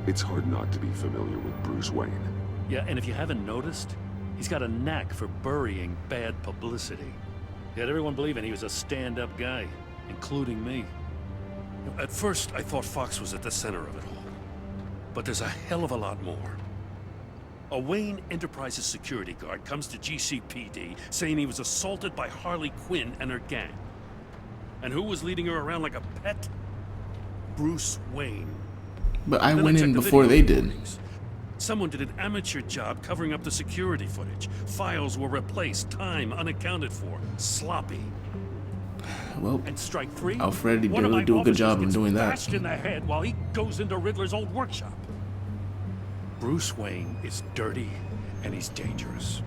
it's hard not to be familiar with Bruce Wayne.
Yeah, and if you haven't noticed, he's got a knack for burying bad publicity. He had everyone believing he was a stand-up guy, including me. At first, I thought Fox was at the center of it all. But there's a hell of a lot more. A Wayne Enterprises security guard comes to GCPD saying he was assaulted by Harley Quinn and her gang. And who was leading her around like a pet? Bruce Wayne.
But I went in before they did.
Someone did an amateur job covering up the security footage. Files were replaced, time unaccounted for, sloppy.
Well,
and strike three,
Alfred did really do a good job of doing that.
Bashed in the head while he goes into Riddler's old workshop. Bruce Wayne is dirty and he's dangerous.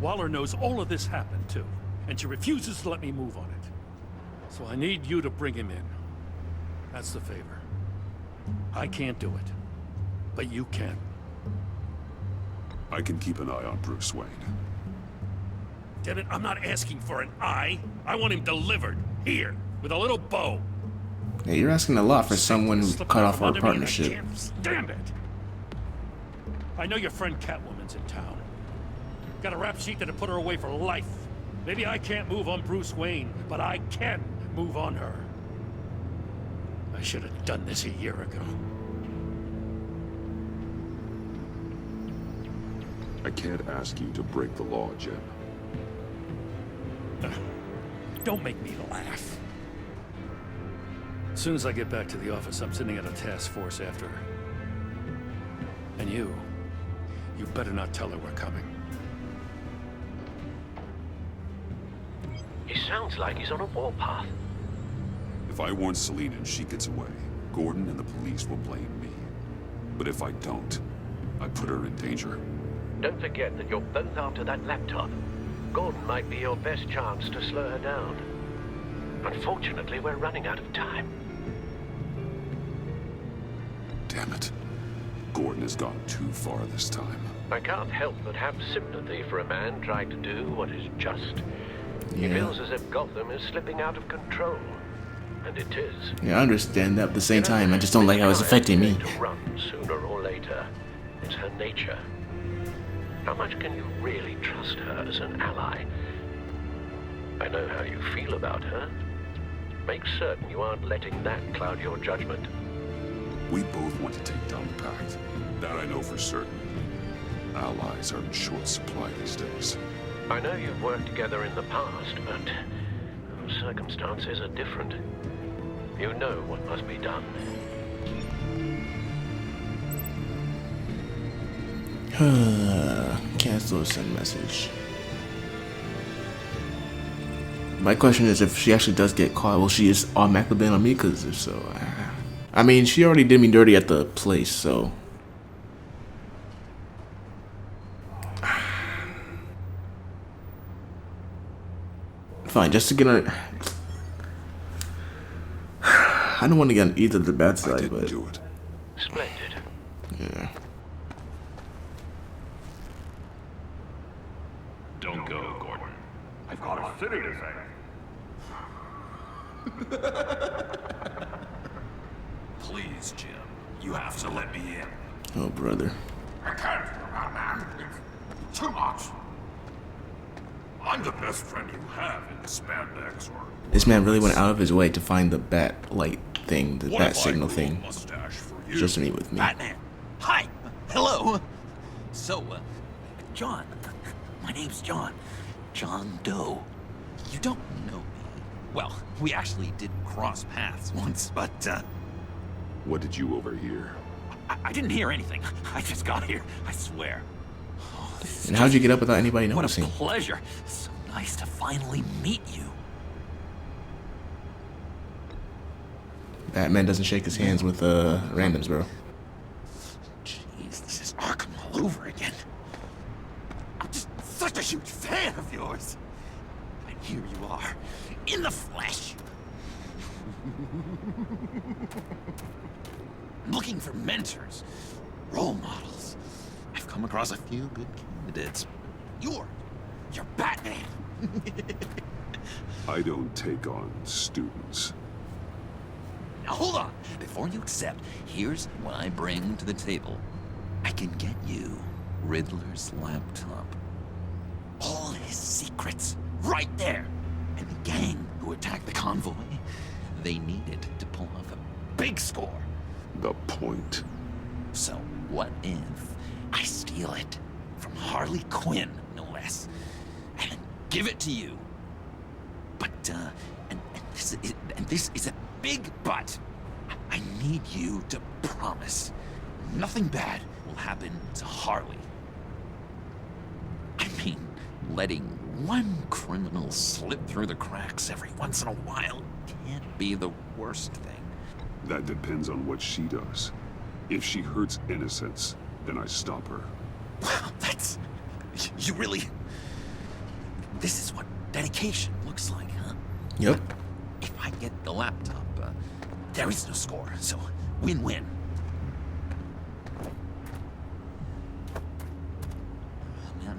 Waller knows all of this happened too, and she refuses to let me move on it. So I need you to bring him in. That's the favor. I can't do it, but you can.
I can keep an eye on Bruce Wayne.
Damn it, I'm not asking for an eye. I want him delivered, here, with a little bow.
Yeah, you're asking a lot for someone who cut off our partnership.
I can't stand it. I know your friend Catwoman's in town. Got a rap sheet that'll put her away for life. Maybe I can't move on Bruce Wayne, but I can move on her. I should have done this a year ago.
I can't ask you to break the law, Jim.
Don't make me laugh. As soon as I get back to the office, I'm sending out a task force after her. And you better not tell her we're coming.
He sounds like he's on a warpath.
If I warn Selina and she gets away, Gordon and the police will blame me. But if I don't, I put her in danger.
Don't forget that you're both after that laptop. Gordon might be your best chance to slow her down. Unfortunately, we're running out of time.
Damn it. Gordon has gone too far this time.
I can't help but have sympathy for a man trying to do what is just. He feels as if Gotham is slipping out of control. And it is.
Yeah, I understand that. At the same time, I just don't like how it's affecting me.
To run sooner or later. It's her nature. How much can you really trust her as an ally? I know how you feel about her. Make certain you aren't letting that cloud your judgment.
We both want to take down the Pact. That I know for certain. Allies are in short supply these days.
I know you've worked together in the past, but circumstances are different. You know what must be done.
Cancel or send message. My question is, if she actually does get caught, will she just automatically blame on me? Because if so, I mean, she already did me dirty at the place, so. Fine, just to get on. I don't want to get on either the bad side, but.
Do it.
Splendid.
Yeah.
Don't go, Gordon.
I've got a city to save.
Please, Jim. You have to let me in.
Oh, brother.
I can't, man. It's too much. I'm the best friend you have in the spandex or...
This man really went out of his way to find the bat light thing, the
What
bat
if I
signal
grew a
thing,
mustache for you?
just to meet with me.
Batman. Hi. Hello. So, John. My name's John. John Doe. You don't know me. Well, we actually did cross paths once, but,
What did you overhear?
I didn't hear anything. I just got here, I swear.
And how'd you get up without anybody noticing?
What a pleasure. So nice to finally meet you.
Batman doesn't shake his hands with randoms, bro.
Jeez, this is Arkham all over again. I'm just such a huge fan of yours. And here you are, in the flesh. I'm looking for mentors, role models. I've come across a few good candidates. You're Batman.
I don't take on students.
Now hold on. Before you accept, here's what I bring to the table. I can get you Riddler's laptop. All his secrets, right there. And the gang who attacked the convoy, they needed to pull off a big score.
The point.
So what if I steal it from Harley Quinn, no less, and then give it to you? But, and this is a big but. I need you to promise nothing bad will happen to Harley. I mean, letting one criminal slip through the cracks every once in a while can't be the worst thing.
That depends on what she does. If she hurts innocents, then I stop her.
Wow, that's... You really... This is what dedication looks like, huh?
Yep.
If I get the laptop, there is no score, so win-win.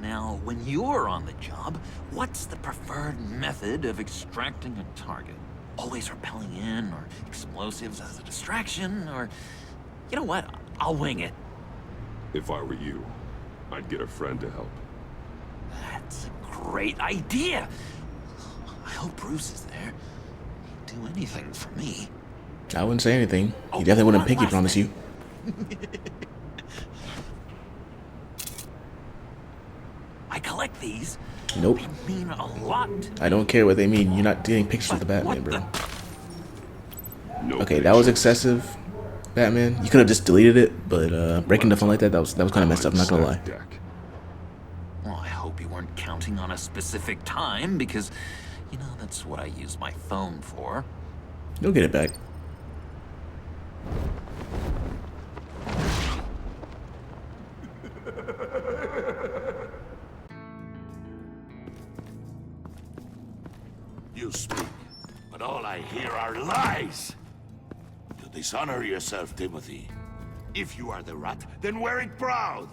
Now, when you're on the job, what's the preferred method of extracting a target? Always rappelling in, or explosives as a distraction, or... You know what? I'll wing it.
If I were you, I'd get a friend to help.
That's a great idea. I hope Bruce is there. He'd do anything for me.
I wouldn't say anything. He definitely wouldn't pinky promise you.
I collect these.
Nope.
They mean a lot.
I don't care what they mean. You're not getting pictures of the Batman, bro.
No
Okay, that was excessive, Batman. You could have just deleted it, but breaking the phone like that was kind of messed up, I'm not gonna lie.
Well, I hope you weren't counting on a specific time, because, you know, that's what I use my phone for.
You'll get it back.
You speak, but all I hear are lies! You dishonor yourself, Timothy. If you are the rat, then wear it proud!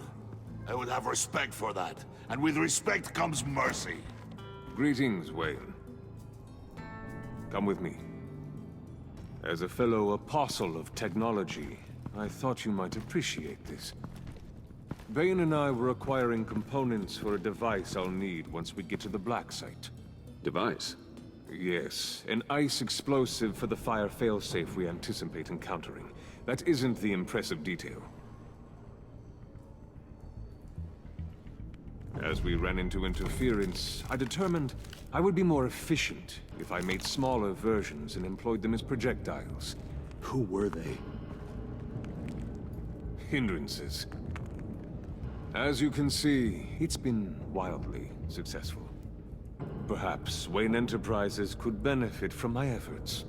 I would have respect for that, and with respect comes mercy.
Greetings, Wayne. Come with me. As a fellow apostle of technology, I thought you might appreciate this. Bane and I were acquiring components for a device I'll need once we get to the Black Site.
Device?
Yes, an ice explosive for the fire failsafe we anticipate encountering. That isn't the impressive detail. As we ran into interference, I determined I would be more efficient if I made smaller versions and employed them as projectiles.
Who were they?
Hindrances. As you can see, it's been wildly successful. Perhaps Wayne Enterprises could benefit from my efforts.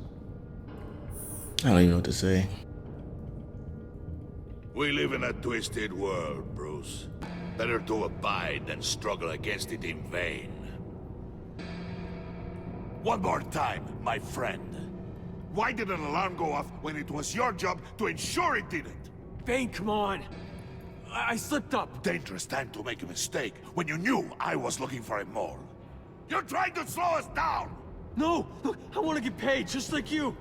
I don't even know what to say.
We live in a twisted world, Bruce. Better to abide than struggle against it in vain. One more time, my friend. Why did an alarm go off when it was your job to ensure it didn't?
Bane, come on! I slipped up!
Dangerous time to make a mistake when you knew I was looking for a mole. You're trying to slow us down!
No! Look, I want to get paid, just like you!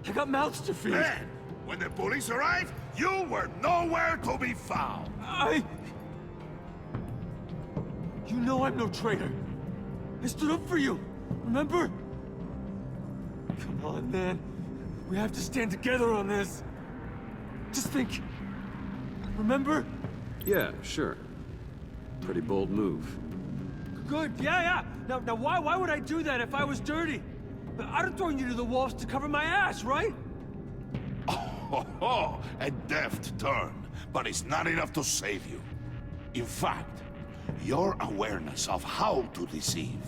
I got mouths to feed!
Man, When the police arrived, you were nowhere to be found.
You know I'm no traitor. I stood up for you, remember? Come on, man. We have to stand together on this. Just think. Remember?
Yeah, sure. Pretty bold move.
Good, yeah. Now why would I do that if I was dirty? I'd have thrown you to the wolves to cover my ass, right?
A deft turn, but it's not enough to save you. In fact, your awareness of how to deceive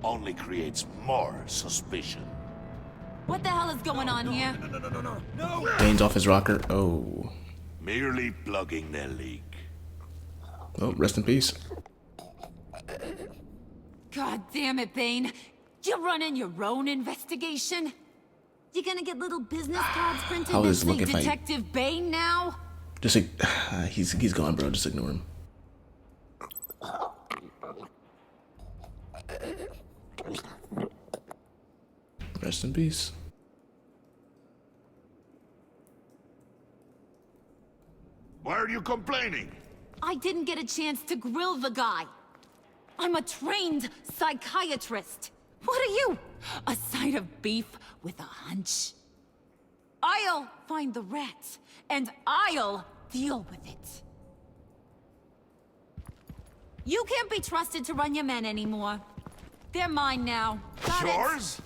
only creates more suspicion.
What the hell is going on here?
No!
Bane's off his rocker. Oh.
Merely plugging the leak.
Oh, rest in peace.
God damn it, Bane. You're running your own investigation? You gonna get little business cards printed
How
that
is
say
looking like-
Detective Bane now?
Just he's gone, bro. Just ignore him. Rest in peace.
Why are you complaining?
I didn't get a chance to grill the guy. I'm a trained psychiatrist. What are you? A side of beef with a hunch? I'll find the rat, and I'll deal with it. You can't be trusted to run your men anymore. They're mine now. Got it?
Yours?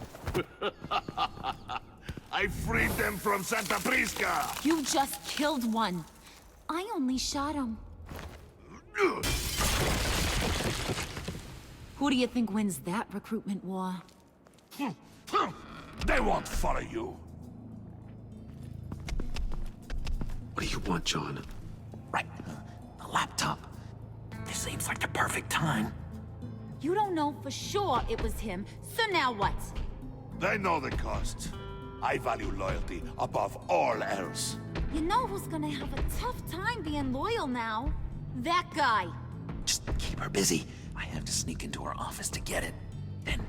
I freed them from Santa Prisca!
You just killed one. I only shot him. Who do you think wins that recruitment war?
They won't follow you.
What do you want, John?
Right. The laptop. This seems like the perfect time.
You don't know for sure it was him, so now what?
They know the cost. I value loyalty above all else.
You know who's gonna have a tough time being loyal now? That guy.
Just keep her busy. I have to sneak into her office to get it. Then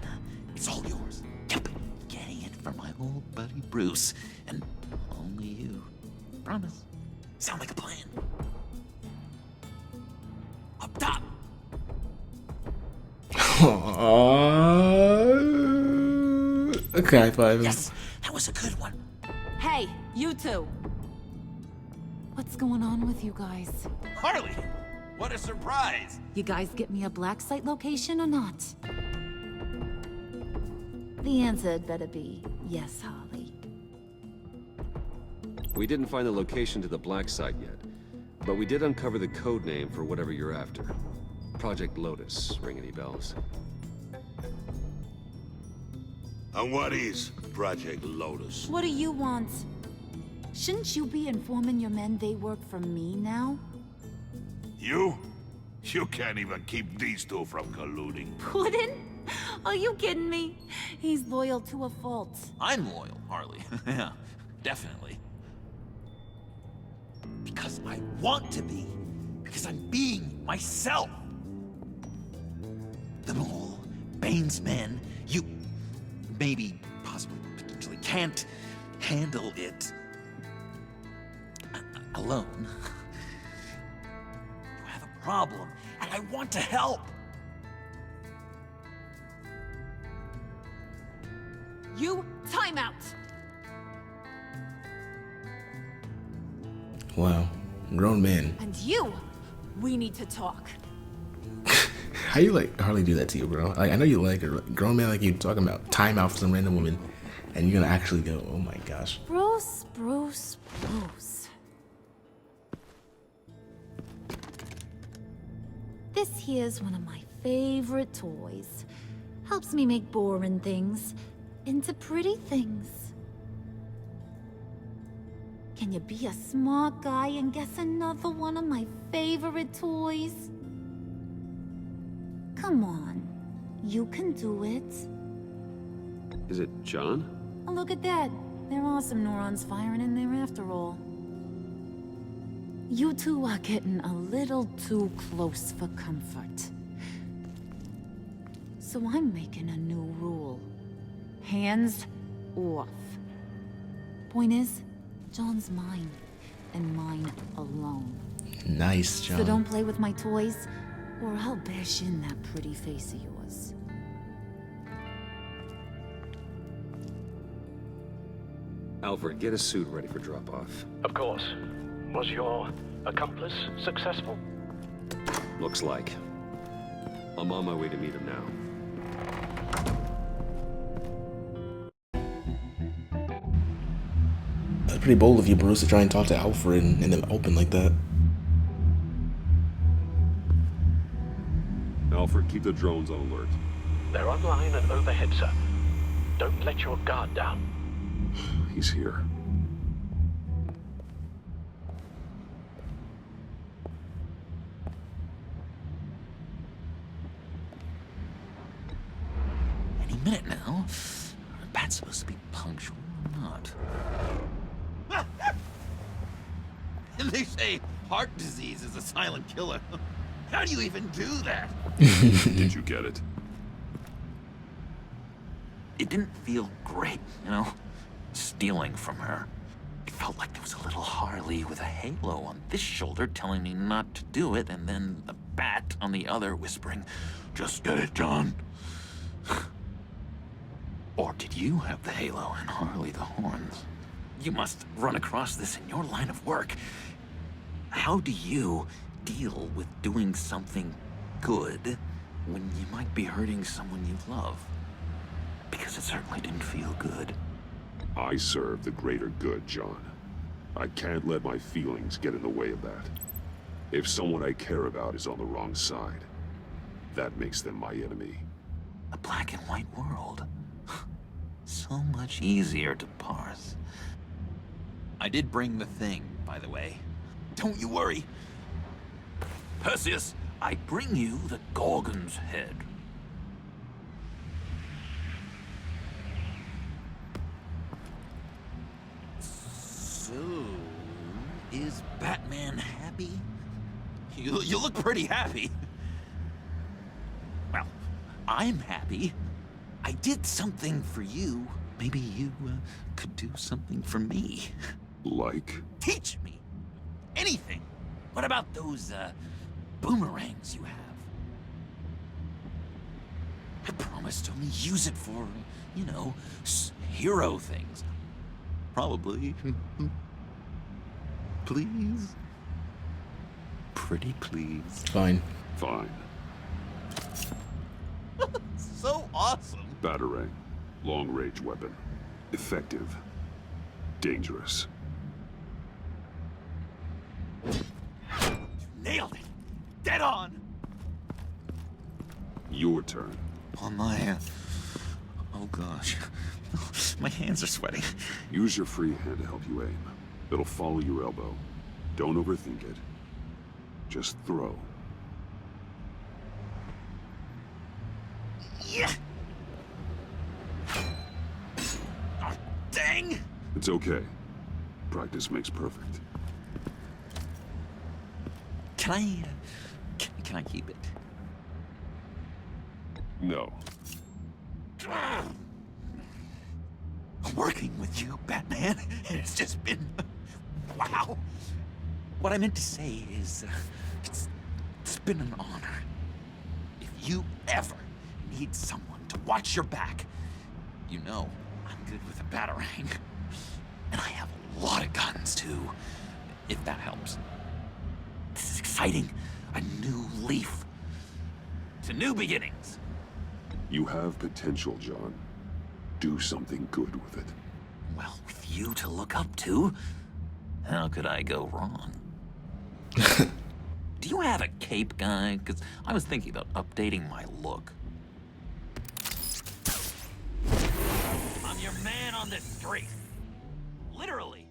it's all yours. Yep. Getting it from my old buddy Bruce. And only you. Promise. Sound like a plan. Up top.
Okay, high five.
Yes, that was a good one.
Hey, you two. What's going on with you guys?
Harley, what a surprise.
You guys get me a black site location or not? The answer had better be yes, Harley.
We didn't find the location to the black site yet, but we did uncover the code name for whatever you're after. Project Lotus. Ring any bells?
And what is Project Lotus?
What do you want? Shouldn't you be informing your men they work for me now?
You? You can't even keep these two from colluding.
Puddin'? Are you kidding me? He's loyal to a fault.
I'm loyal, Harley. Yeah, definitely. Because I want to be. Because I'm being myself. The mole, Bane's men, you maybe, possibly, potentially can't handle it alone. You have a problem, and I want to help.
You time out.
Wow, grown man.
And you, we need to talk.
How you like Harley do that to you, bro? Like, I know you like her. Like, grown man like you talking about time out for some random woman, and you're gonna actually go, oh my gosh.
Bruce. This here's one of my favorite toys. Helps me make boring things into pretty things. Can you be a smart guy and guess another one of my favorite toys? Come on, you can do it.
Is it John?
Oh, look at that. There are some neurons firing in there after all. You two are getting a little too close for comfort. So I'm making a new rule. Hands off. Point is, John's mine, and mine alone.
Nice, John.
So don't play with my toys, or I'll bash in that pretty face of yours.
Alfred, get a suit ready for drop-off.
Of course. Was your accomplice successful?
Looks like. I'm on my way to meet him now.
That's pretty bold of you, Bruce, to try and talk to Alfred in the open like that.
Alfred, keep the drones on alert.
They're online and overhead, sir. Don't let your guard down.
He's here.
Any minute now. Are bats supposed to be punctual or not?
And they say heart disease is a silent killer. How do you even do that?
Did you get it?
It didn't feel great, you know? Stealing from her. It felt like there was a little Harley with a halo on this shoulder telling me not to do it, and then a bat on the other whispering, "Just get it, John." Or did you have the halo and Harley the horns? You must run across this in your line of work. How do you deal with doing something good when you might be hurting someone you love? Because it certainly didn't feel good.
I serve the greater good, John. I can't let my feelings get in the way of that. If someone I care about is on the wrong side, that makes them my enemy.
A black and white world. So much easier to parse.
I did bring the thing, by the way. Don't you worry.
Perseus, I bring you the Gorgon's head.
So, is Batman happy? You look pretty happy.
Well, I'm happy. I did something for you. Maybe you could do something for me.
Like?
Teach me. Anything. What about those, boomerangs you have?
I promised to only use it for, you know, hero things. Probably. Please? Pretty please.
Fine.
Fine.
So awesome.
Batarang. Long-range weapon. Effective. Dangerous.
Nailed it. Dead on.
Your turn.
On my... Oh gosh. My hands are sweating.
Use your free hand to help you aim. It'll follow your elbow. Don't overthink it. Just throw.
Yeah. Oh, dang.
It's okay. Practice makes perfect.
Can I... Can I keep it?
No.
Working with you, Batman, it's just been... wow. What I meant to say is, it's been an honor. If you ever need someone to watch your back, you know I'm good with a batarang. And I have a lot of guns, too, if that helps. This is exciting. A new leaf. To new beginnings.
You have potential, John. Do something good with it.
Well, with you to look up to, how could I go wrong? Do you have a cape, guy? Because I was thinking about updating my look.
I'm your man on this street. Literally.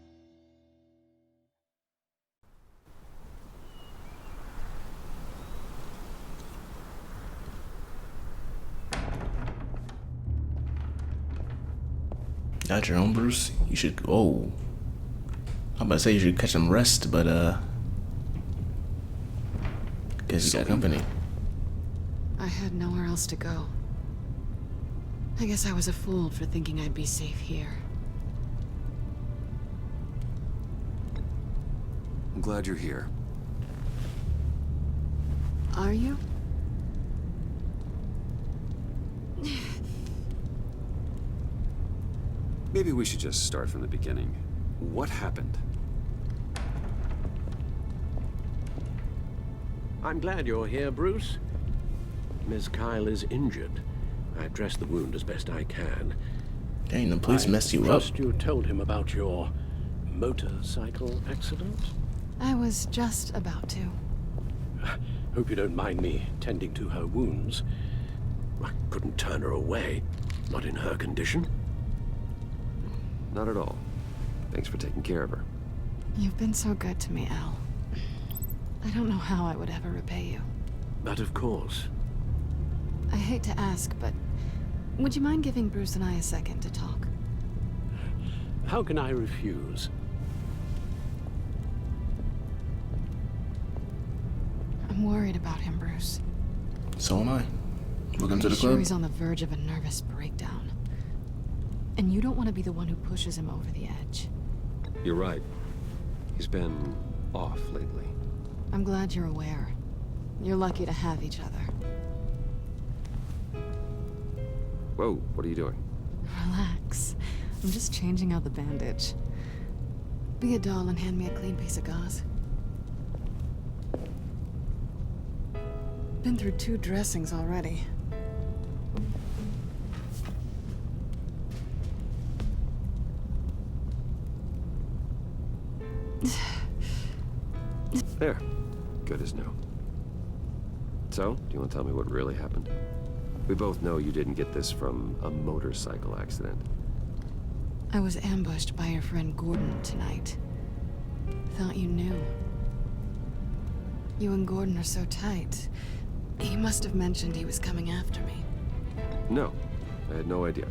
Got your own, Bruce? You should... Oh. I'm about to say you should catch some rest, but, guess you got company.
I had nowhere else to go. I guess I was a fool for thinking I'd be safe here.
I'm glad you're here.
Are you?
Maybe we should just start from the beginning. What happened?
I'm glad you're here, Bruce. Miss Kyle is injured. I've dressed the wound as best I can.
Dang, the police messed you
I
up.
trust you told him about your motorcycle accident?
I was just about to.
Hope you don't mind me tending to her wounds. I couldn't turn her away, not in her condition.
Not at all. Thanks for taking care of her.
You've been so good to me, Al. I don't know how I would ever repay you.
But of course.
I hate to ask, but would you mind giving Bruce and I a second to talk?
How can I refuse?
I'm worried about him, Bruce.
So am I. Welcome to the
Sure
club.
he's on the verge of a nervous breakdown. And you don't want to be the one who pushes him over the edge.
You're right. He's been off lately.
I'm glad you're aware. You're lucky to have each other.
Whoa, what are you doing?
Relax. I'm just changing out the bandage. Be a doll and hand me a clean piece of gauze. Been through 2 dressings already.
There. Good as new. So, do you want to tell me what really happened? We both know you didn't get this from a motorcycle accident.
I was ambushed by your friend Gordon tonight. Thought you knew. You and Gordon are so tight. He must have mentioned he was coming after me.
No, I had no idea.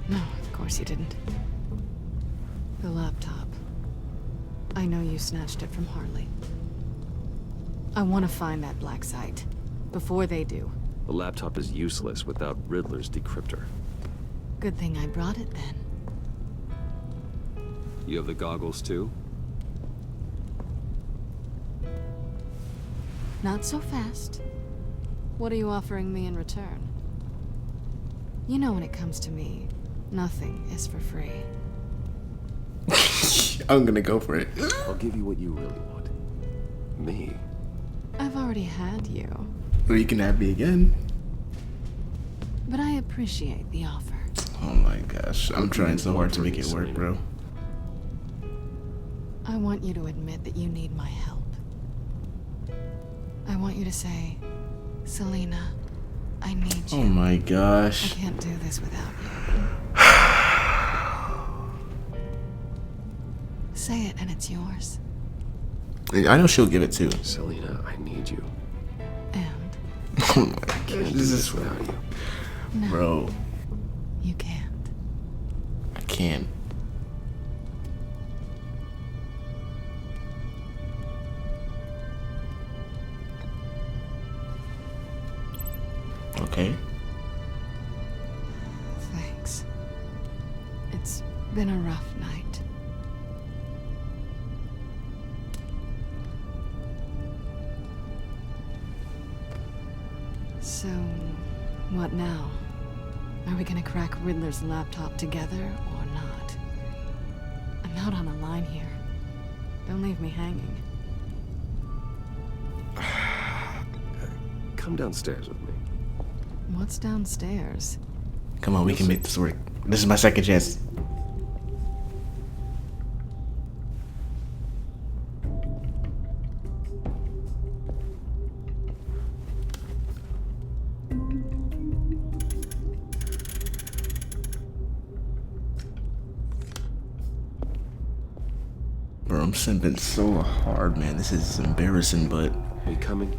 No, of course you didn't. The laptop. I know you snatched it from Harley. I want to find that black site. Before they do.
The laptop is useless without Riddler's decryptor.
Good thing I brought it then.
You have the goggles too?
Not so fast. What are you offering me in return? You know when it comes to me, nothing is for free.
I'm gonna go for it.
I'll give you what you really want. Me?
I've already had you.
Or you can have me again.
But I appreciate the offer.
Oh my gosh. I'm trying so hard to make it work, bro.
I want you to admit that you need my help. I want you to say, Selena, I need you.
Oh my gosh.
I can't do this without you. Say it and it's yours.
I know she'll give it too.
Selena, I need you.
And?
Oh my gosh. This is
without you.
No,
bro.
you can't.
I can. Okay.
Thanks. It's been a rough night. So, what now? Are we gonna crack Riddler's laptop together or not? I'm out on a line here. Don't leave me hanging.
Come downstairs with me.
What's downstairs?
Come on, we can make this work. This is my second chance. Bro, I'm simping so hard, man. This is embarrassing, but...
Are you coming?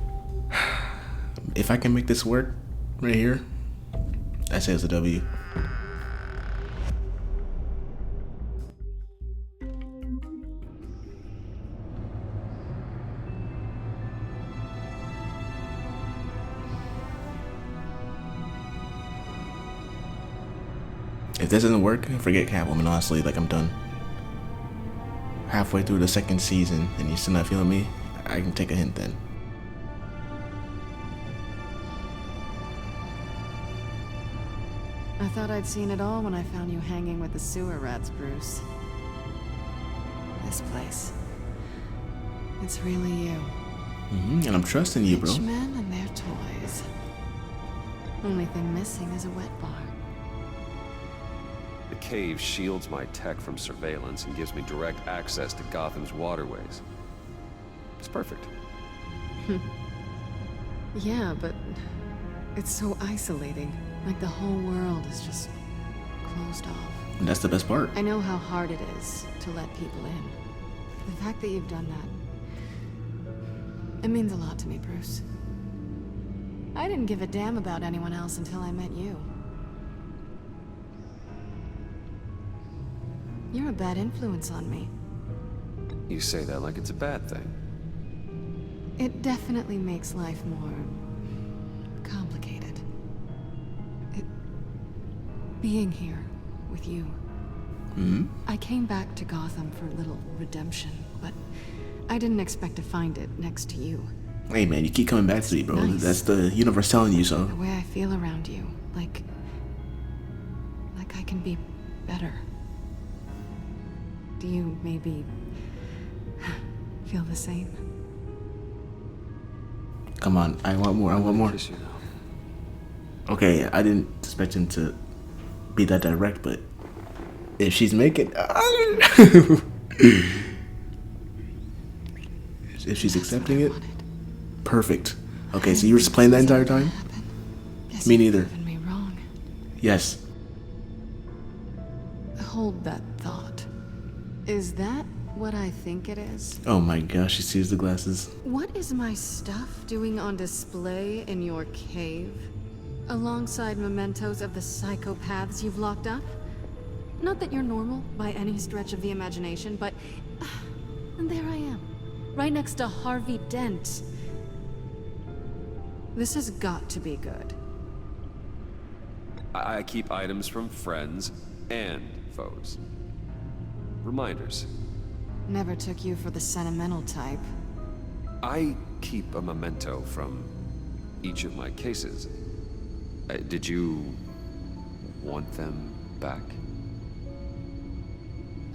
If I can make this work right here, I say it's a W. If this doesn't work, forget Catwoman, honestly. Like, I'm done. halfway through the second season and you're still not feeling me, I can take a hint then.
I thought I'd seen it all when I found you hanging with the sewer rats, Bruce. This place. It's really you.
And I'm trusting you, bro.
Rich men and their toys. Only thing missing is a wet bar.
The cave shields my tech from surveillance and gives me direct access to Gotham's waterways. It's perfect.
Yeah, but it's so isolating. Like the whole world is just closed off.
And that's the best part.
I know how hard it is to let people in. The fact that you've done that, it means a lot to me, Bruce. I didn't give a damn about anyone else until I met you. You're a bad influence on me.
You say that like it's a bad thing.
It definitely makes life more complicated. Being here with you. I came back to Gotham for a little redemption, but I didn't expect to find it next to you.
Hey man, you keep coming back to me, bro.
Nice.
That's the universe telling you so.
The way I feel around you, like I can be better. Do you maybe feel the same?
Come on, I want more, I want more.
Kiss you now.
Okay, I didn't expect him to be that direct, but if she's making if she's accepting it, perfect. Okay, so you were just playing that entire time? Me neither.
Me wrong.
Yes.
Hold that thought. Is that what I think it is?
Oh my gosh, she sees the glasses.
What is my stuff doing on display in your cave? Alongside mementos of the psychopaths you've locked up? Not that you're normal by any stretch of the imagination, but and there I am, right next to Harvey Dent. This has got to be good.
I keep items from friends and foes. Reminders.
Never took you for the sentimental type.
I keep a memento from each of my cases. Did you want them back?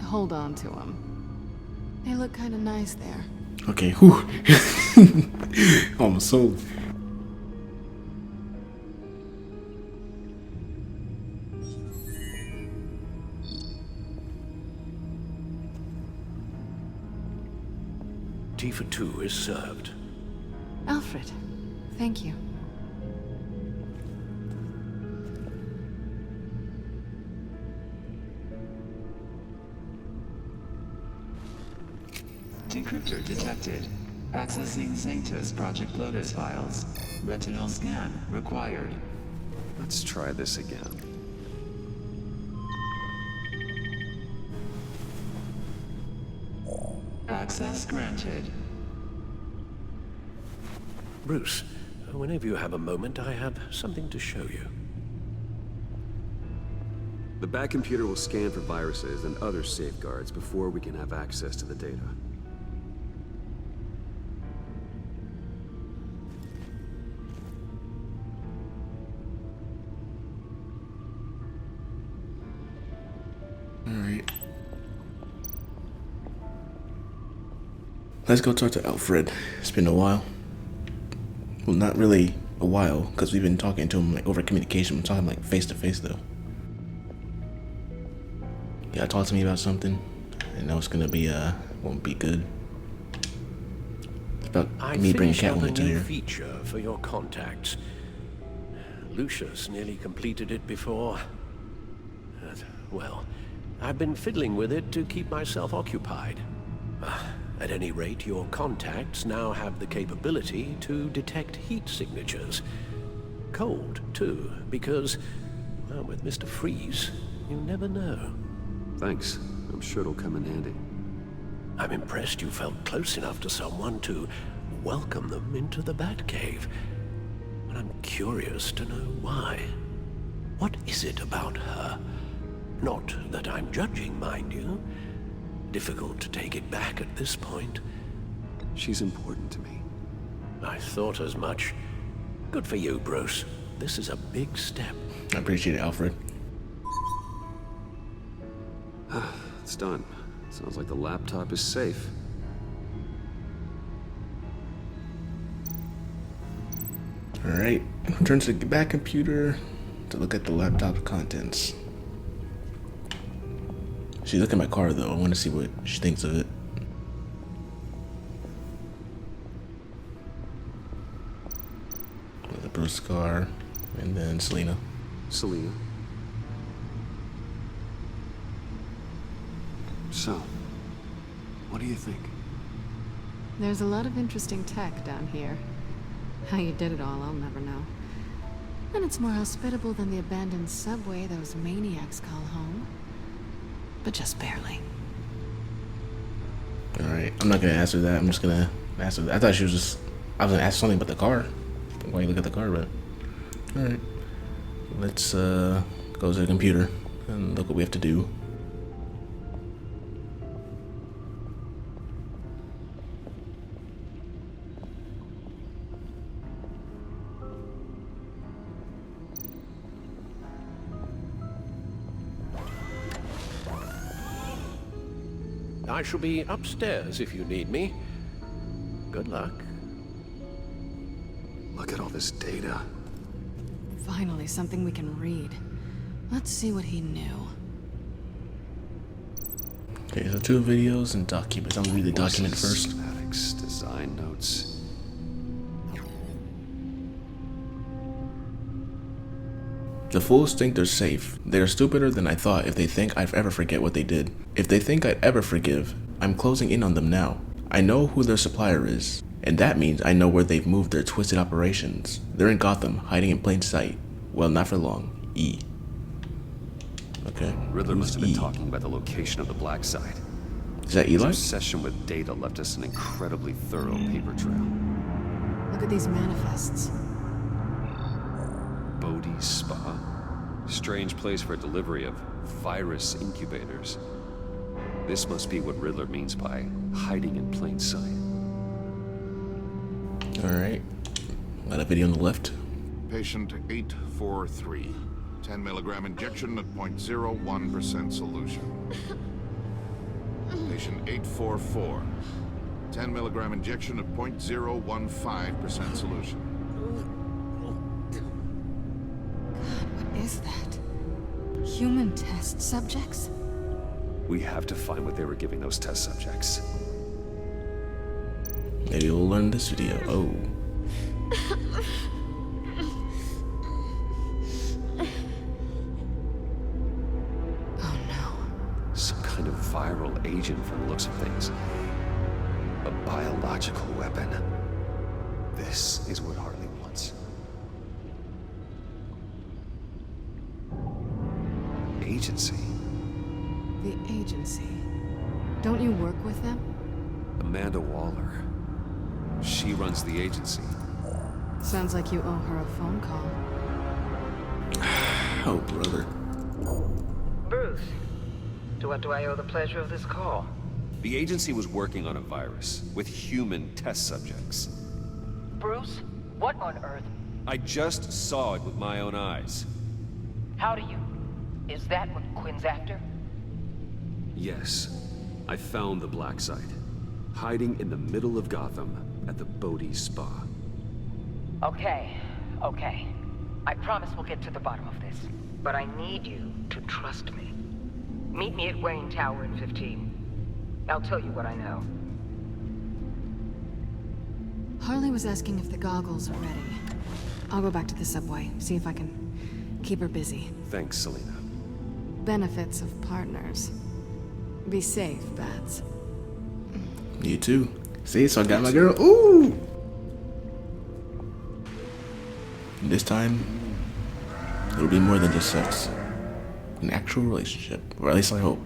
Hold on to them. They look kind of nice there.
Okay, whew. Almost sold.
Tea for two is served.
Alfred, thank you.
Decryptor detected. Accessing Sanctus Project Lotus files. Retinal scan required.
Let's try this again.
Access granted.
Bruce, whenever you have a moment, I have something to show you.
The Bat computer will scan for viruses and other safeguards before we can have access to the data.
Alright. Let's go talk to Alfred. It's been a while. Well, not really a while, because we've been talking to him like over communication. I'm talking like face to face though. Yeah, talk to me about something. I know it's gonna be won't be good. It's about me bringing Catwoman to
new
here.
feature for your contacts. Lucius nearly completed it before. Well, I've been fiddling with it to keep myself occupied. At any rate, your contacts now have the capability to detect heat signatures. Cold, too, because, well, with Mr. Freeze, you never know.
Thanks. I'm sure it'll come in handy.
I'm impressed you felt close enough to someone to welcome them into the Batcave. But I'm curious to know why. What is it about her? Not that I'm judging, mind you. Difficult to take it back at this point.
She's important to me.
I thought as much. Good for you, Bruce. This is a big step.
I appreciate it, Alfred.
It's done. Sounds like the laptop is safe.
Alright, return to the back computer to look at the laptop contents. She's looking at my car though. I want to see what she thinks of it. The Bruce car, and then Selena.
Selena. So, what do you think?
There's a lot of interesting tech down here. How you did it all, I'll never know. And it's more hospitable than the abandoned subway those maniacs call home. But just barely.
Alright, I'm not gonna answer that. I'm just gonna answer that. I thought she was just... I was gonna ask something about the car. Why you look at the car, but... Alright. Let's go to the computer and look what we have to do.
I shall be upstairs if you need me. Good luck.
Look at all this data.
Finally, something we can read. Let's see what he knew.
Okay, so 2 videos and documents. I'm gonna read the document first.
Schematics, design notes.
The fools think they're safe. They are stupider than I thought if they think I'd ever forget what they did. If they think I'd ever forgive, I'm closing in on them now. I know who their supplier is, and that means I know where they've moved their twisted operations. They're in Gotham, hiding in plain sight. Well, not for long. E. Okay.
Riddler must have been talking about the location of the Black Site.
Is that Eli?
His obsession with data left us an incredibly thorough paper trail.
Look at these manifests.
Bodhi's Spa? Strange place for a delivery of virus incubators. This must be what Riddler means by hiding in plain sight.
Alright. Got a video on the left.
Patient 843. 10 milligram injection at 0.01% solution. Patient 844. 10 milligram injection at 0.015% solution.
What is that? Human test subjects?
We have to find what they were giving those test subjects.
Maybe we'll learn this video. Oh.
Oh no.
Some kind of viral agent from the looks of things. A biological weapon. This is what Harley wants. Agency.
The agency. Don't you work with them?
Amanda Waller. She runs the agency.
Sounds like you owe her a phone call.
Oh, brother.
Bruce, to what do I owe the pleasure of this call?
The agency was working on a virus with human test subjects.
Bruce, what on earth?
I just saw it with my own eyes.
How do you? Is that what Quinn's after?
Yes. I found the Black Site. Hiding in the middle of Gotham at the Bodhi Spa.
Okay. I promise we'll get to the bottom of this. But I need you to trust me. Meet me at Wayne Tower in 15. I'll tell you what I know.
Harley was asking if the goggles are ready. I'll go back to the subway, see if I can keep her busy.
Thanks, Selena.
Benefits of partners. Be safe, Bats.
You too. See, so I got my girl. Ooh! This time, it'll be more than just sex. An actual relationship. Or at least I hope.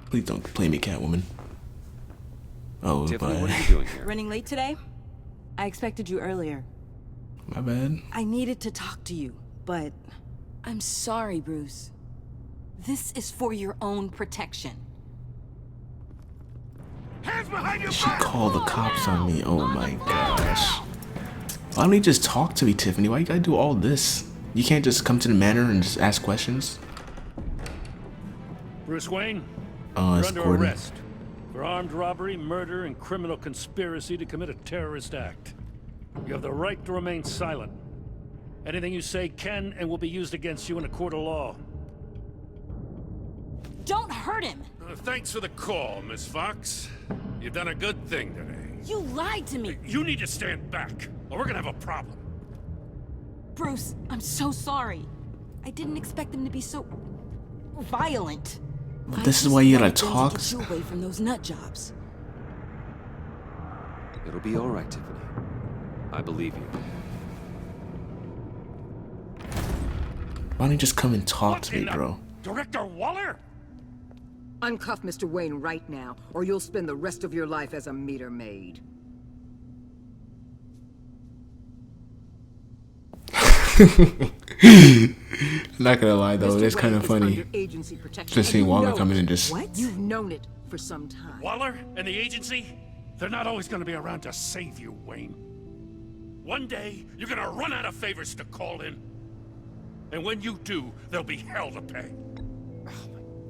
Please don't play me, Catwoman. Oh,
Tiffany,
bye.
what are you doing here?
Running late today? I expected you earlier.
My bad.
I needed to talk to you, but I'm sorry, Bruce. This is for your own protection.
Hands behind your
She
back!
called the cops on me. Oh my gosh. Why don't you just talk to me, Tiffany? Why you gotta do all this? You can't just come to the manor and just ask questions?
Bruce Wayne,
Oh,
you're
it's
under
Gordon.
arrest for armed robbery, murder, and criminal conspiracy to commit a terrorist act. You have the right to remain silent. Anything you say can and will be used against you in a court of law.
Don't hurt him!
Thanks for the call, Miss Fox. You've done a good thing today.
You lied to me!
You need to stand back, or we're gonna have a problem.
Bruce, I'm so sorry. I didn't expect them to be so violent.
But this is why you gotta talk.
Get you away from those nut jobs.
It'll be all right, Tiffany. I believe you.
Why don't you just come and talk to me, bro?
Director Waller?
Uncuff Mr. Wayne right now, or you'll spend the rest of your life as a meter maid.
Not gonna lie though, it's kind of funny. Just seeing Waller come in and just.
What? You've known it for some time.
Waller and the agency? They're not always gonna be around to save you, Wayne. One day, you're gonna run out of favors to call in. And when you do, there'll be hell to pay.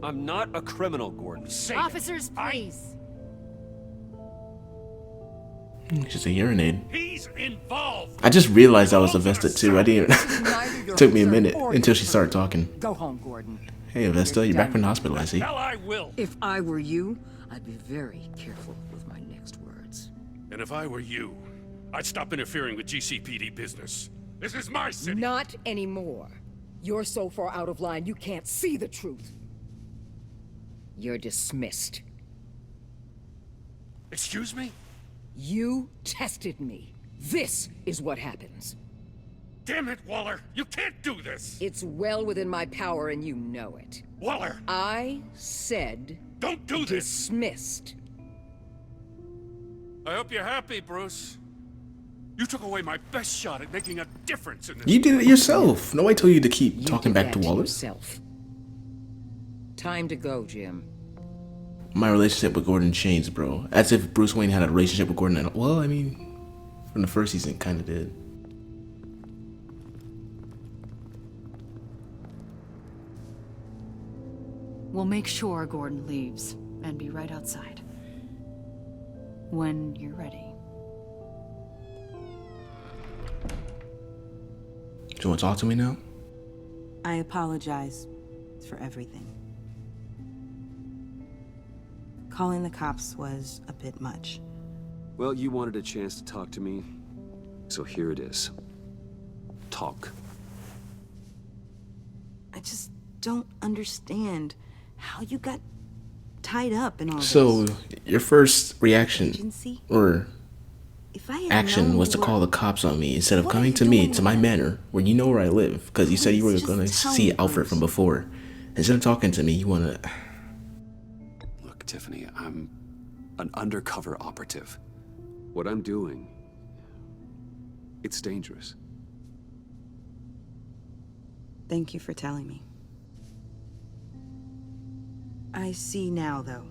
I'm not a criminal, Gordon.
Say
Officers, please.
It's just a urinade.
He's involved.
I just realized I was Avesta too. I didn't. It took me a minute until she started talking.
Go home, Gordon.
Hey, Avesta, you're back from the hospital, I see.
Hell, I will.
If I were you, I'd be very careful with my next words.
And if I were you, I'd stop interfering with GCPD business. This is my city.
Not anymore. You're so far out of line, you can't see the truth. You're dismissed.
Excuse me?
You tested me. This is what happens.
Damn it, Waller! You can't do this!
It's well within my power and you know it.
Waller!
I said...
Don't do this!
Dismissed.
I hope you're happy, Bruce. You took away my best shot at making a difference in this.
You did it yourself. Nobody told you to keep talking back to Waller.
Yourself. Time to go, Jim.
My relationship with Gordon changed, bro. As if Bruce Wayne had a relationship with Gordon. Well, I mean, from the first season, kind of did.
We'll make sure Gordon leaves and be right outside. When you're ready.
Do you want to talk to me now?
I apologize for everything. Calling the cops was a bit much.
Well, you wanted a chance to talk to me, so here it is. Talk.
I just don't understand how you got tied up in all
So,
this.
your first reaction
Agency?
or
If I had
action
known
was to
you
call
were-
the cops on me instead of
What
coming
are
to
you
me,
doing
to my
with that?
manor, where you know where I live, because you said you were
Please,
going to
just tell
see
me,
Alfred
Bruce.
from before. Instead of talking to me, you want to...
Look, Tiffany, I'm an undercover operative. What I'm doing, it's dangerous.
Thank you for telling me. I see now, though.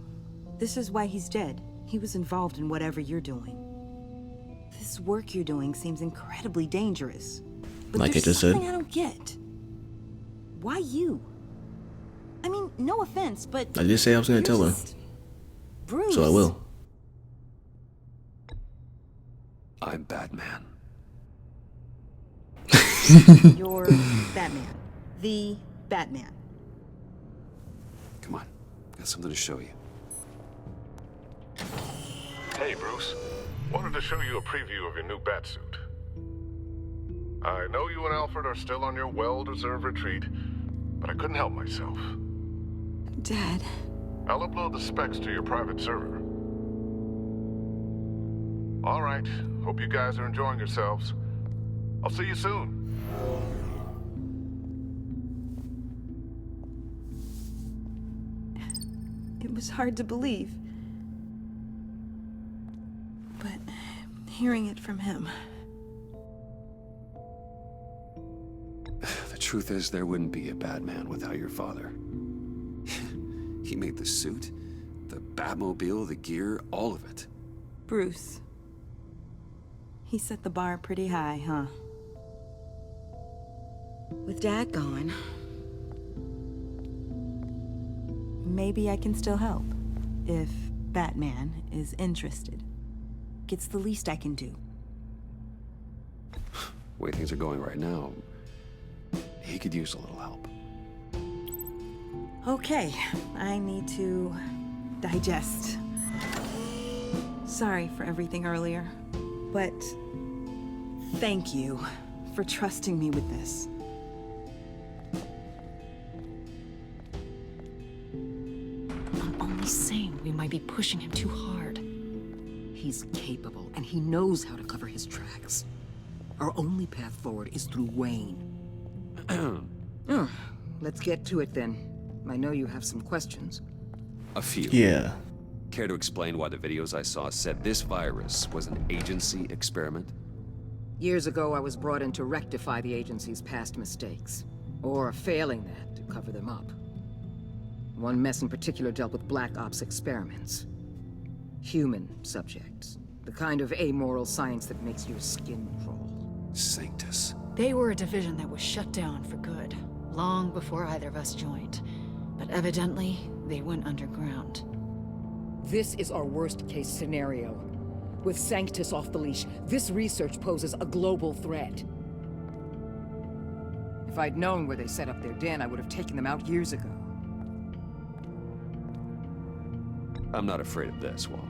This is why he's dead. He was involved in whatever you're doing. This work you're doing seems incredibly dangerous. But
Like I
there's
just said?
something I don't get. Why you? I mean, no offense, but
I did say I was going to tell her.
Bruce.
So I will.
I'm Batman.
You're Batman. The Batman.
Come on, got something to show you.
Hey, Bruce. Wanted to show you a preview of your new Batsuit. I know you and Alfred are still on your well-deserved retreat, but I couldn't help myself.
Dad.
I'll upload the specs to your private server. All right. Hope you guys are enjoying yourselves. I'll see you soon.
It was hard to believe. But hearing it from him.
The truth is, there wouldn't be a Batman without your father. He made the suit, the Batmobile, the gear, all of it.
Bruce. He set the bar pretty high, huh? With Dad gone, maybe I can still help. If Batman is interested. It's the least I can do.
The way things are going right now, he could use a little help.
Okay, I need to digest. Sorry for everything earlier, but thank you for trusting me with this.
I'm only saying we might be pushing him too hard. He's capable, and he knows how to cover his tracks. Our only path forward is through Wayne.
Let's get to it then. I know you have some questions.
A few.
Yeah.
Care to explain why the videos I saw said this virus was an agency experiment?
Years ago, I was brought in to rectify the agency's past mistakes. Or failing that, to cover them up. One mess in particular dealt with Black Ops experiments. Human subjects. The kind of amoral science that makes your skin crawl.
Sanctus.
They were a division that was shut down for good, long before either of us joined. But evidently, they went underground.
This is our worst-case scenario. With Sanctus off the leash, this research poses a global threat. If I'd known where they set up their den, I would have taken them out years ago.
I'm not afraid of this, Waller.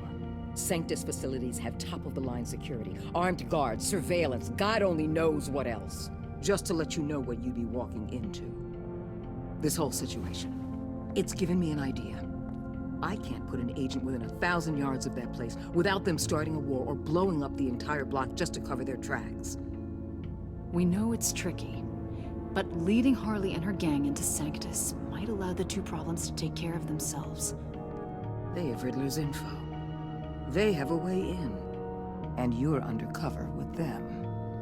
Sanctus facilities have top-of-the-line security, armed guards, surveillance, God only knows what else. Just to let you know what you'd be walking into. This whole situation, it's given me an idea. I can't put an agent within 1,000 yards of that place without them starting a war or blowing up the entire block just to cover their tracks.
We know it's tricky, but leading Harley and her gang into Sanctus might allow the two problems to take care of themselves.
They have Riddler's info. They have a way in. And you're undercover with them.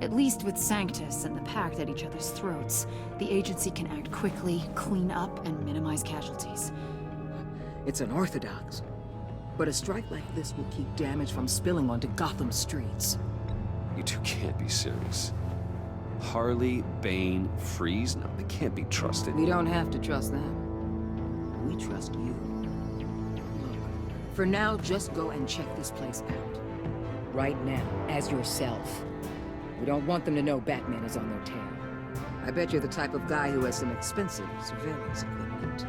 At least with Sanctus and the Pact at each other's throats, the agency can act quickly, clean up, and minimize casualties.
It's unorthodox. But a strike like this will keep damage from spilling onto Gotham streets.
You two can't be serious. Harley, Bane, Freeze? No, they can't be trusted.
We don't have to trust them. We trust you. Look, for now, just go and check this place out. Right now, as yourself. We don't want them to know Batman is on their tail. I bet you're the type of guy who has some expensive surveillance equipment.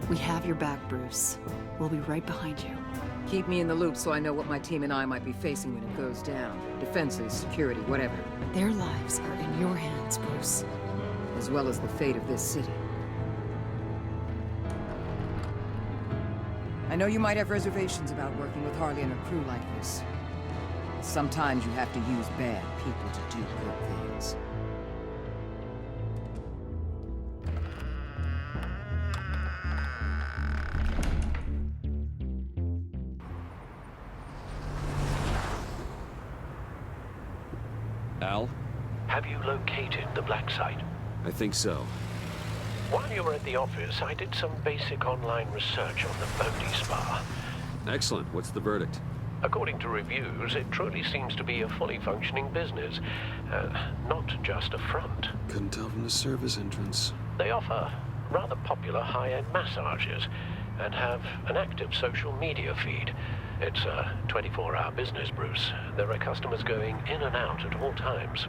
We have your back, Bruce. We'll be right behind you.
Keep me in the loop so I know what my team and I might be facing when it goes down. Defenses, security, whatever.
Their lives are in your hands, Bruce.
As well as the fate of this city. I know you might have reservations about working with Harley and her crew like this. Sometimes you have to use bad people to do good things.
Al?
Have you located the black site?
I think so.
While you were at the office, I did some basic online research on the Bodhi Spa.
Excellent. What's the verdict?
According to reviews, it truly seems to be a fully functioning business, not just a front.
Couldn't tell from the service entrance.
They offer rather popular high-end massages and have an active social media feed. It's a 24-hour business, Bruce. There are customers going in and out at all times.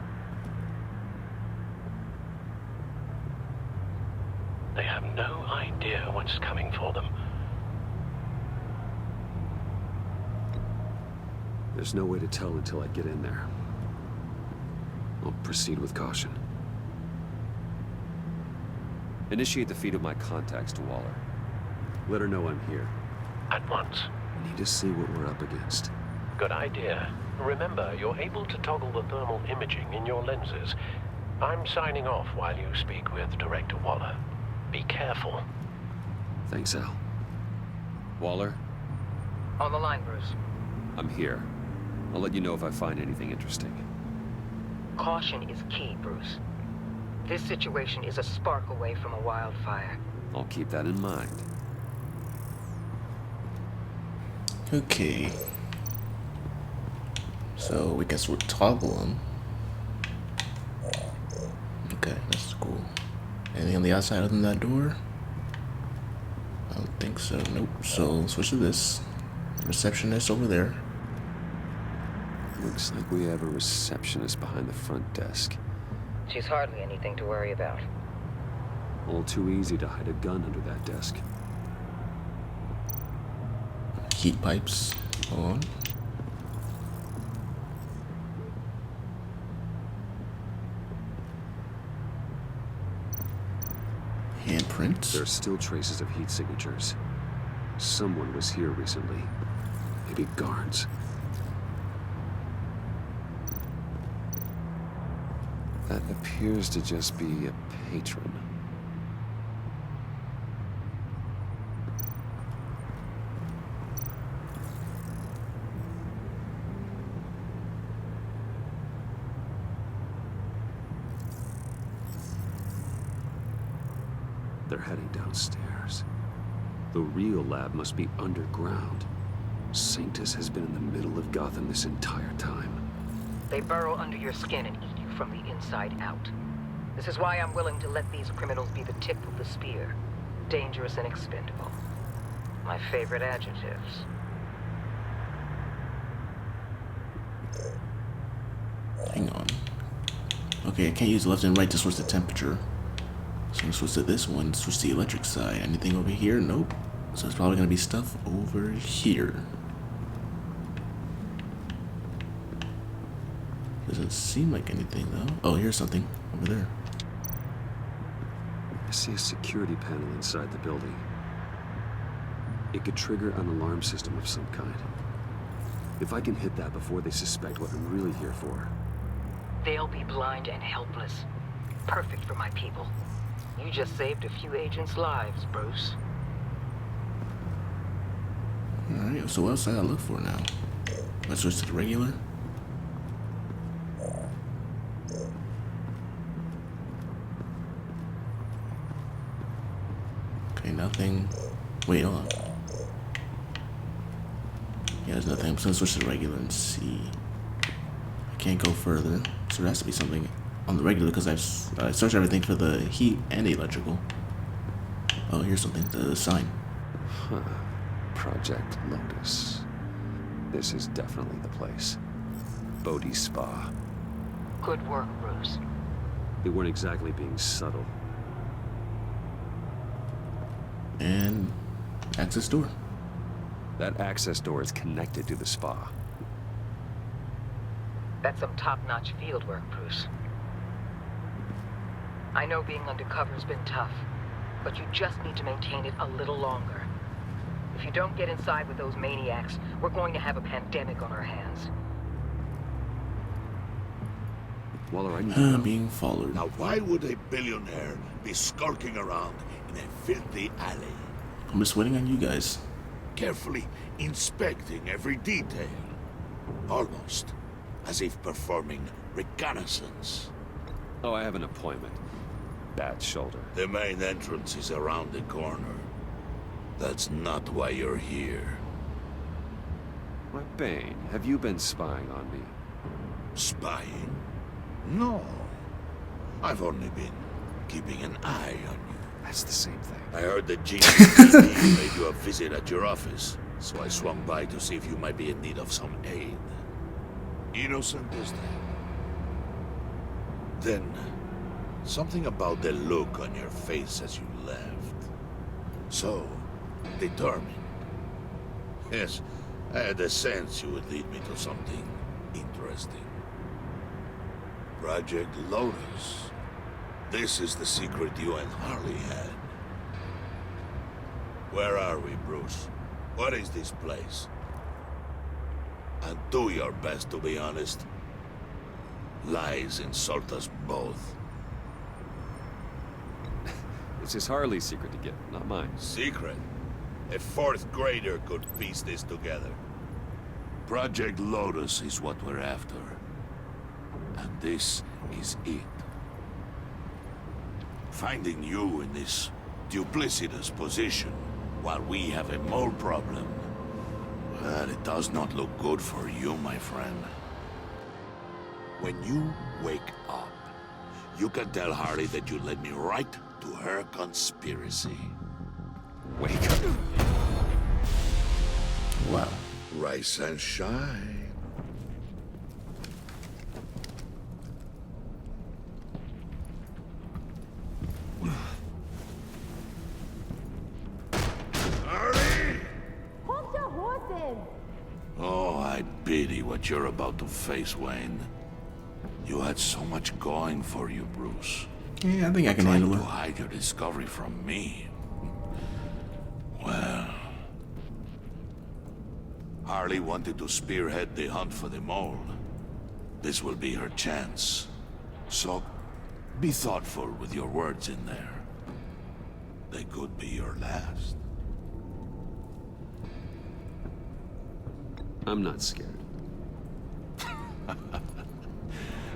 They have no idea what's coming for them.
There's no way to tell until I get in there. I'll proceed with caution. Initiate the feed of my contacts to Waller. Let her know I'm here.
At once.
I need to see what we're up against.
Good idea. Remember, you're able to toggle the thermal imaging in your lenses. I'm signing off while you speak with Director Waller. Be careful.
Thanks, Al. Waller?
On the line, Bruce.
I'm here. I'll let you know if I find anything interesting.
Caution is key, Bruce. This situation is a spark away from a wildfire.
I'll keep that in mind.
Okay. So, I guess we'll toggle them. Okay, that's cool. Anything on the outside other than that door? I don't think so. Nope. So, switch to this. Receptionist over there.
Looks like we have a receptionist behind the front desk.
She's hardly anything to worry about.
All too easy to hide a gun under that desk.
Heat pipes on. Handprints.
There are still traces of heat signatures. Someone was here recently. Maybe guards. That appears to just be a patron. They're heading downstairs. The real lab must be underground. Sanctus has been in the middle of Gotham this entire time.
They burrow under your skin and eat you from the inside out. This is why I'm willing to let these criminals be the tip of the spear. Dangerous and expendable. My favorite adjectives.
Hang on. Okay, I can't use left and right to switch the temperature. So I'm gonna switch to this one, switch to the electric side. Anything over here? Nope. So it's probably gonna be stuff over here. Doesn't seem like anything though. Oh, here's something over there.
I see a security panel inside the building. It could trigger an alarm system of some kind. If I can hit that before they suspect what I'm really here for.
They'll be blind and helpless. Perfect for my people. You just saved a few agents' lives, Bruce.
Alright, so what else I gotta look for now? Let's switch to the regular. Okay, nothing. Wait, hold on. Yeah, there's nothing. I'm just gonna switch to the regular and see. I can't go further, so there has to be something on the regular because I've searched everything for the heat and the electrical. Oh, here's something. The sign.
Huh. Project Lotus. This is definitely the place. Bodhi Spa.
Good work, Bruce.
They weren't exactly being subtle.
And access door.
That access door is connected to the spa.
That's some top-notch field work, Bruce. I know being undercover's been tough, but you just need to maintain it a little longer. If you don't get inside with those maniacs, we're going to have a pandemic on our hands.
Waller, I need to
being followed.
Now, why would a billionaire be skulking around in a filthy alley?
I'm just waiting on you guys.
Carefully inspecting every detail. Almost as if performing reconnaissance.
Oh, I have an appointment. Bad shoulder.
The main entrance is around the corner. That's not why you're here.
My Bane, have you been spying on me?
Spying? No. I've only been keeping an eye on you.
That's the same thing.
I heard the GCPD made you a visit at your office, so I swung by to see if you might be in need of some aid. Innocent as that. Then, something about the look on your face as you left. So, determined. Yes, I had a sense you would lead me to something interesting. Project Lotus. This is the secret you and Harley had. Where are we, Bruce? What is this place? And do your best to be honest. Lies insult us both.
This is Harley's secret to get, not mine.
Secret? A fourth grader could piece this together. Project Lotus is what we're after. And this is it. Finding you in this duplicitous position while we have a mole problem. But it does not look good for you, my friend. When you wake up, you can tell Harley that you led me right to her conspiracy. Wake up.
Wow.
Rise and shine.
Hold your horses!
Oh, I pity what you're about to face, Wayne. You had so much going for you, Bruce.
Yeah, I think I can handle
Trying
it.
to hide your discovery from me. Well, Harley wanted to spearhead the hunt for the mole. This will be her chance. So, be thoughtful with your words in there. They could be your last.
I'm not scared.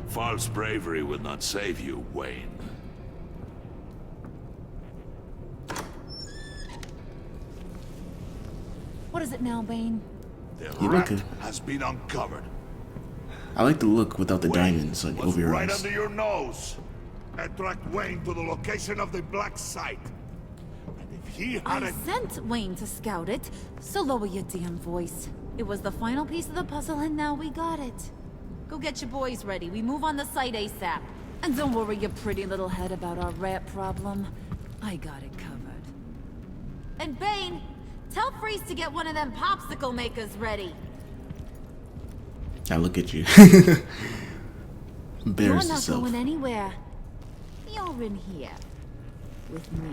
False bravery will not save you, Wayne.
What is it now, Bane?
The
You look
rat
good.
has been uncovered.
I like the look without the diamonds like,
Was
over your
right
eyes.
under your nose. Attract Wayne to the location of the black site. And if he
I
hadn't...
sent Wayne to scout it, so lower your damn voice. It was the final piece of the puzzle, and now we got it. Go get your boys ready. We move on the site ASAP. And don't worry your pretty little head about our rat problem. I got it covered. And Bane, tell Freeze to get one of them popsicle makers ready.
Now look at you.
You're
Embarrass
not
yourself.
going anywhere. You're in here. With me.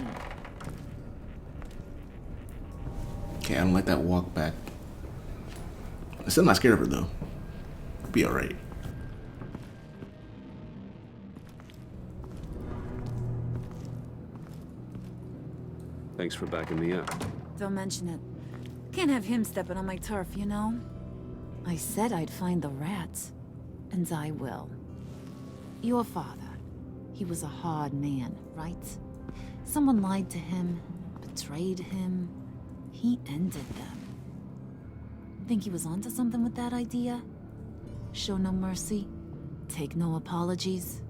Okay, I don't like that walk back. I'm still not scared of her though. Be alright.
Thanks for backing me up.
Don't mention it. Can't have him stepping on my turf, you know? I said I'd find the rats. And I will. Your father. He was a hard man, right? Someone lied to him, betrayed him. He ended them. Think he was onto something with that idea? Show no mercy? Take no apologies?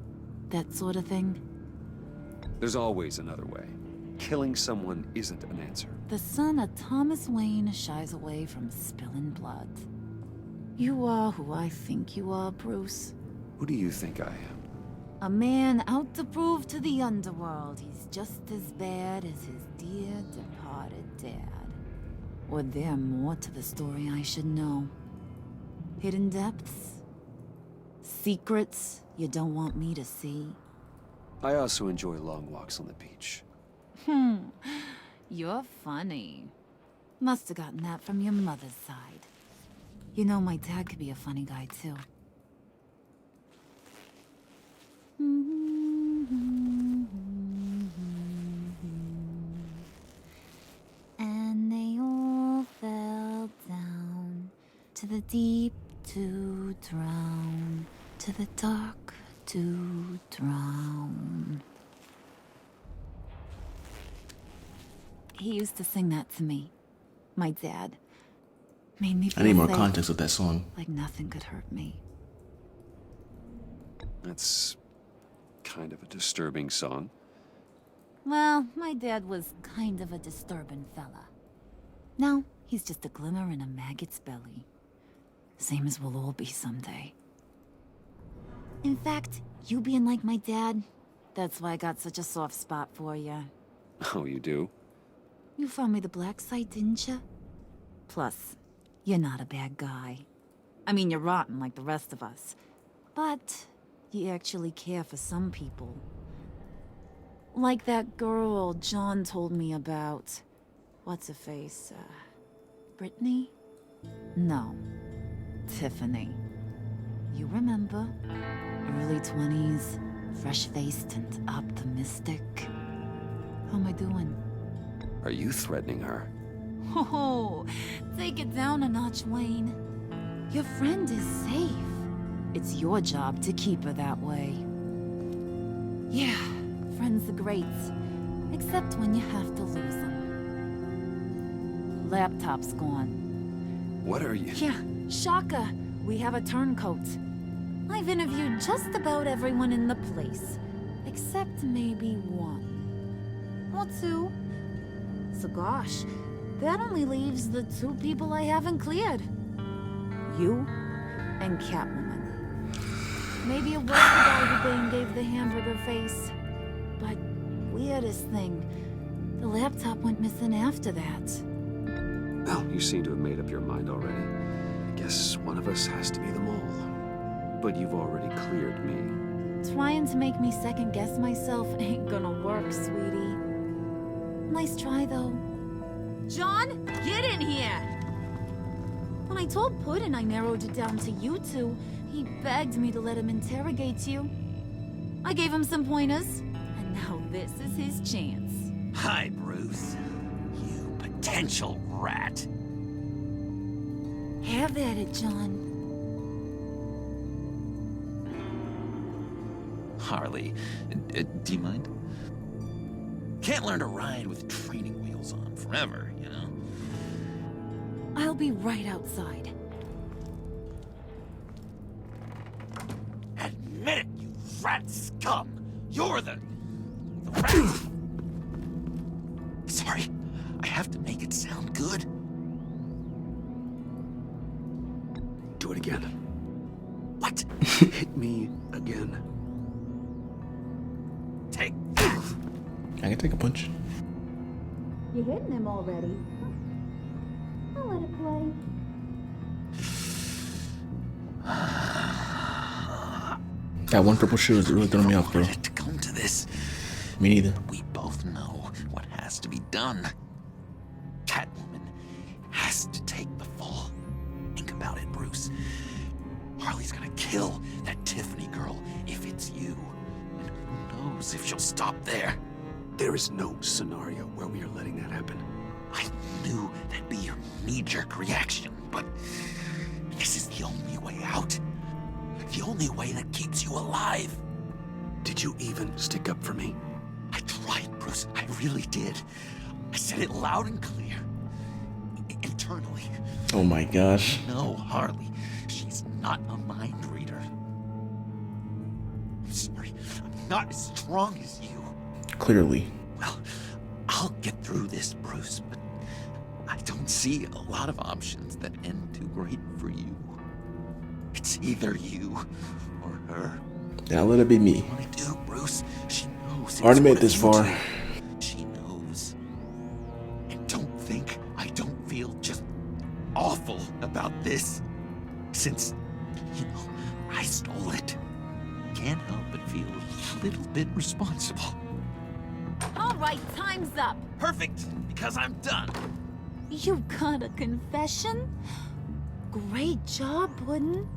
That sort of thing?
There's always another way. Killing someone isn't an answer.
The son of Thomas Wayne shies away from spilling blood. You are who I think you are, Bruce.
Who do you think I am?
A man out to prove to the underworld he's just as bad as his dear departed dad. Or there more to the story I should know. Hidden depths? Secrets you don't want me to see?
I also enjoy long walks on the beach.
You're funny. Must have gotten that from your mother's side. You know, my dad could be a funny guy, too. And they all fell down to the deep to drown, to the dark to drown. He used to sing that to me. My dad. Made me feel
I need more
safe,
context with that song.
like nothing could hurt me.
That's kind of a disturbing song.
Well, my dad was kind of a disturbing fella. Now, he's just a glimmer in a maggot's belly. Same as we'll all be someday. In fact, you being like my dad, that's why I got such a soft spot for you.
Oh, you do?
You found me the black site, didn't you? Plus, you're not a bad guy. I mean, you're rotten like the rest of us. But you actually care for some people. Like that girl John told me about. What's her face? Brittany? No. Tiffany. You remember? Early 20s, fresh-faced and optimistic. How am I doing?
Are you threatening her?
Oh, take it down a notch, Wayne. Your friend is safe. It's your job to keep her that way. Yeah, friends are great. Except when you have to lose them. Laptop's gone.
What are you?
Yeah, Shaka. We have a turncoat. I've interviewed just about everyone in the place. Except maybe one. Or two. So gosh, that only leaves the two people I haven't cleared. You and Catwoman. Maybe it was the guy who Bane gave the hamburger face. But weirdest thing, the laptop went missing after that.
Well, you seem to have made up your mind already. I guess one of us has to be the mole. But you've already cleared me.
Trying to make me second guess myself ain't gonna work, sweetie. Nice try, though. John, get in here! When I told Puddin' I narrowed it down to you two, he begged me to let him interrogate you. I gave him some pointers, and now this is his chance.
Hi, Bruce. You potential rat.
Have at it, John.
Harley, do you mind? Can't learn to ride with training wheels on forever, you know?
I'll be right outside.
Admit it, you rat scum! You're the rat! Sorry, I have to make it sound good.
Do it again.
What?
Hit me again.
Take.
I can take a punch.
You hitting him already? I'll let it play.
That one purple shoe is really throwing me off, bro.
To come to this.
Me neither.
We both know what has to be done. Catwoman has to take the fall. Think about it, Bruce. Harley's gonna kill that Tiffany girl if it's you. And who knows if she'll stop there.
There is no scenario where we are letting that happen.
I knew that'd be your knee-jerk reaction, but this is the only way out. The only way that keeps you alive.
Did you even stick up for me?
I tried, Bruce. I really did. I said it loud and clear. Internally.
Oh my gosh.
No, Harley. She's not a mind reader. I'm sorry. I'm not as strong as you.
Clearly.
Well, I'll get through this, Bruce, but I don't see a lot of options that end too great for you. It's either you or her.
Now let it be me.
What do you do, Bruce? She knows.
Already made it this far.
She knows. And don't think I don't feel just awful about this. Since, I stole it. Can't help but feel a little bit responsible.
All right, time's up.
Perfect, because I'm done.
You got a confession? Great job, Puddin'.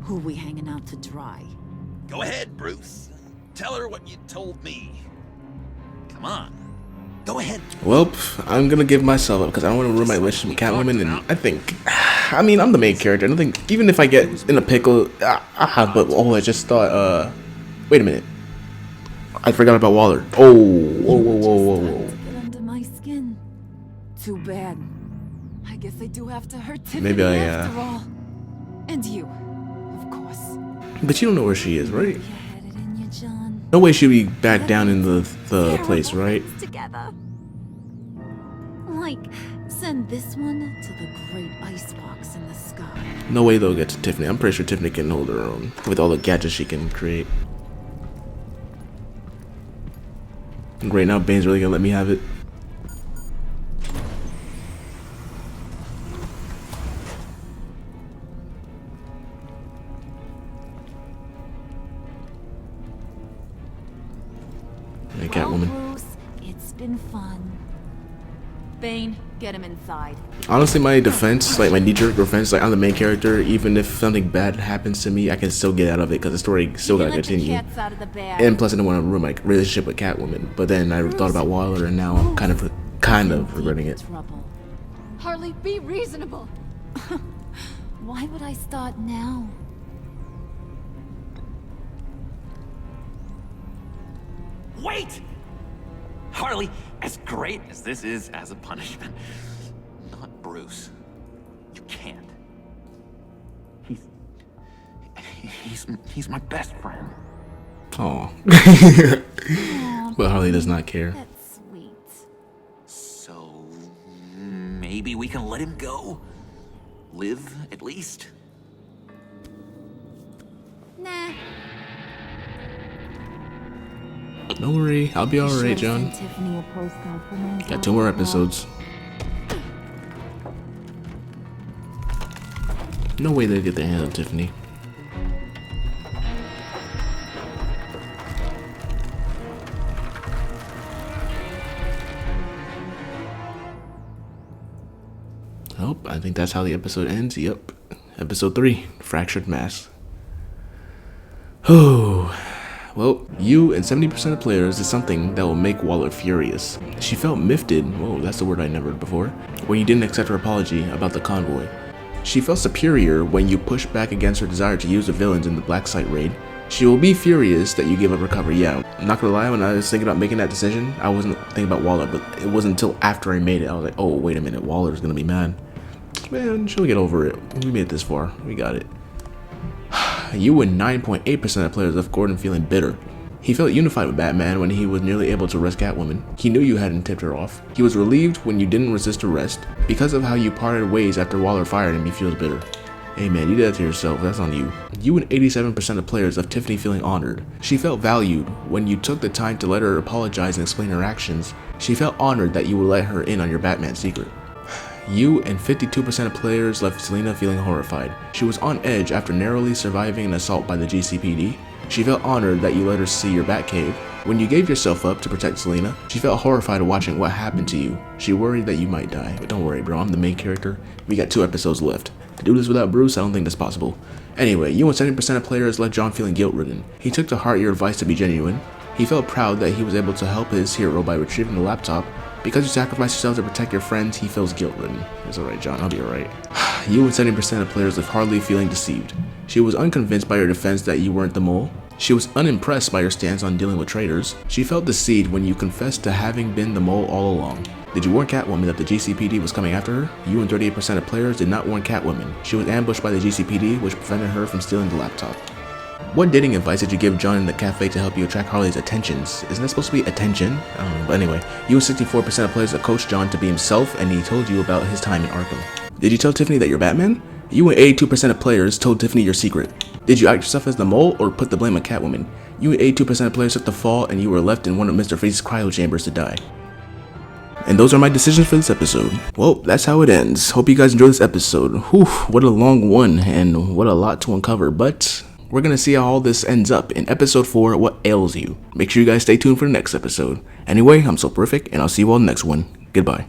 Who we hanging out to dry?
Go ahead, Bruce. Tell her what you told me. Come on. Go ahead.
Well, I'm gonna give myself up because I don't want to ruin my relationship with Catwoman, and I think, I mean, I'm the main character. I don't think, even if I get in a pickle, I just thought, wait a minute. I forgot about Waller. Oh, whoa.
Get under my skin. Too bad. I guess I do have to hurt Tiffany
Maybe
after all. And you, of course.
But you don't know where she is, right?
You had it in you, John.
No way she'd be back down in the place, right?
Together. Like, send this one to the great icebox in the sky.
No way they'll get to Tiffany. I'm pretty sure Tiffany can hold her own with all the gadgets she can create. Great, now Bane's really gonna let me have it. Hey, Catwoman.
Well, Bruce, it's been fun. Bane, get him inside.
Honestly, my defense, like my knee-jerk defense, like I'm the main character. Even if something bad happens to me, I can still get out of it because the story still gotta continue. And plus, I don't want to ruin my relationship with Catwoman. But then I thought about Waller, and now I'm kind of regretting it.
Harley, be reasonable.
Why would I start now?
Wait! Harley, as great as this is as a punishment, not Bruce. You can't. He's my best friend.
Oh. But Harley does not care.
That's sweet.
So maybe we can let him go? Live, at least?
Nah.
Don't worry, I'll be alright, John.
Tiffany a postcard for me.
Got 2 more episodes. No way they get their hands on Tiffany. Oh, I think that's how the episode ends. Yep. Episode 3, Fractured Mask. Oh. Well, you and 70% of players is something that will make Waller furious. She felt miffed, whoa, that's the word I never heard before, when you didn't accept her apology about the convoy. She felt superior when you pushed back against her desire to use the villains in the Black Site raid. She will be furious that you gave up recovery. Yeah, I'm not gonna lie, when I was thinking about making that decision, I wasn't thinking about Waller, but it wasn't until after I made it, I was like, oh, wait a minute, Waller's gonna be mad. Man, she'll get over it. We made it this far. We got it. You and 9.8% of players left Gordon feeling bitter. He felt unified with Batman when he was nearly able to arrest Catwoman. He knew you hadn't tipped her off. He was relieved when you didn't resist arrest. Because of how you parted ways after Waller fired him, he feels bitter. Hey man, you did that to yourself, that's on you. You and 87% of players left Tiffany feeling honored. She felt valued when you took the time to let her apologize and explain her actions. She felt honored that you would let her in on your Batman secret. You and 52% of players left Selina feeling horrified. She was on edge after narrowly surviving an assault by the GCPD. She felt honored that you let her see your Batcave. When you gave yourself up to protect Selina, she felt horrified watching what happened to you. She worried that you might die, but don't worry bro, I'm the main character. We got 2 episodes left. To do this without Bruce, I don't think that's possible. Anyway, you and 70% of players left John feeling guilt-ridden. He took to heart your advice to be genuine. He felt proud that he was able to help his hero by retrieving the laptop. Because you sacrificed yourself to protect your friends, he feels guilt-ridden. It's alright, John, I'll be alright. You and 70% of players left Harley feeling deceived. She was unconvinced by your defense that you weren't the mole. She was unimpressed by your stance on dealing with traitors. She felt deceived when you confessed to having been the mole all along. Did you warn Catwoman that the GCPD was coming after her? You and 38% of players did not warn Catwoman. She was ambushed by the GCPD, which prevented her from stealing the laptop. What dating advice did you give John in the cafe to help you attract Harley's attentions? Isn't that supposed to be attention? I don't know, but anyway, you and 64% of players that coached John to be himself, and he told you about his time in Arkham. Did you tell Tiffany that you're Batman? You and 82% of players told Tiffany your secret. Did you act yourself as the mole or put the blame on Catwoman? You and 82% of players took the fall and you were left in one of Mr. Freeze's cryo chambers to die. And those are my decisions for this episode. Well, that's how it ends. Hope you guys enjoyed this episode. Whew, what a long one and what a lot to uncover, but we're gonna see how all this ends up in episode 4, What Ails You. Make sure you guys stay tuned for the next episode. Anyway, I'm Soperific and I'll see you all in the next one. Goodbye.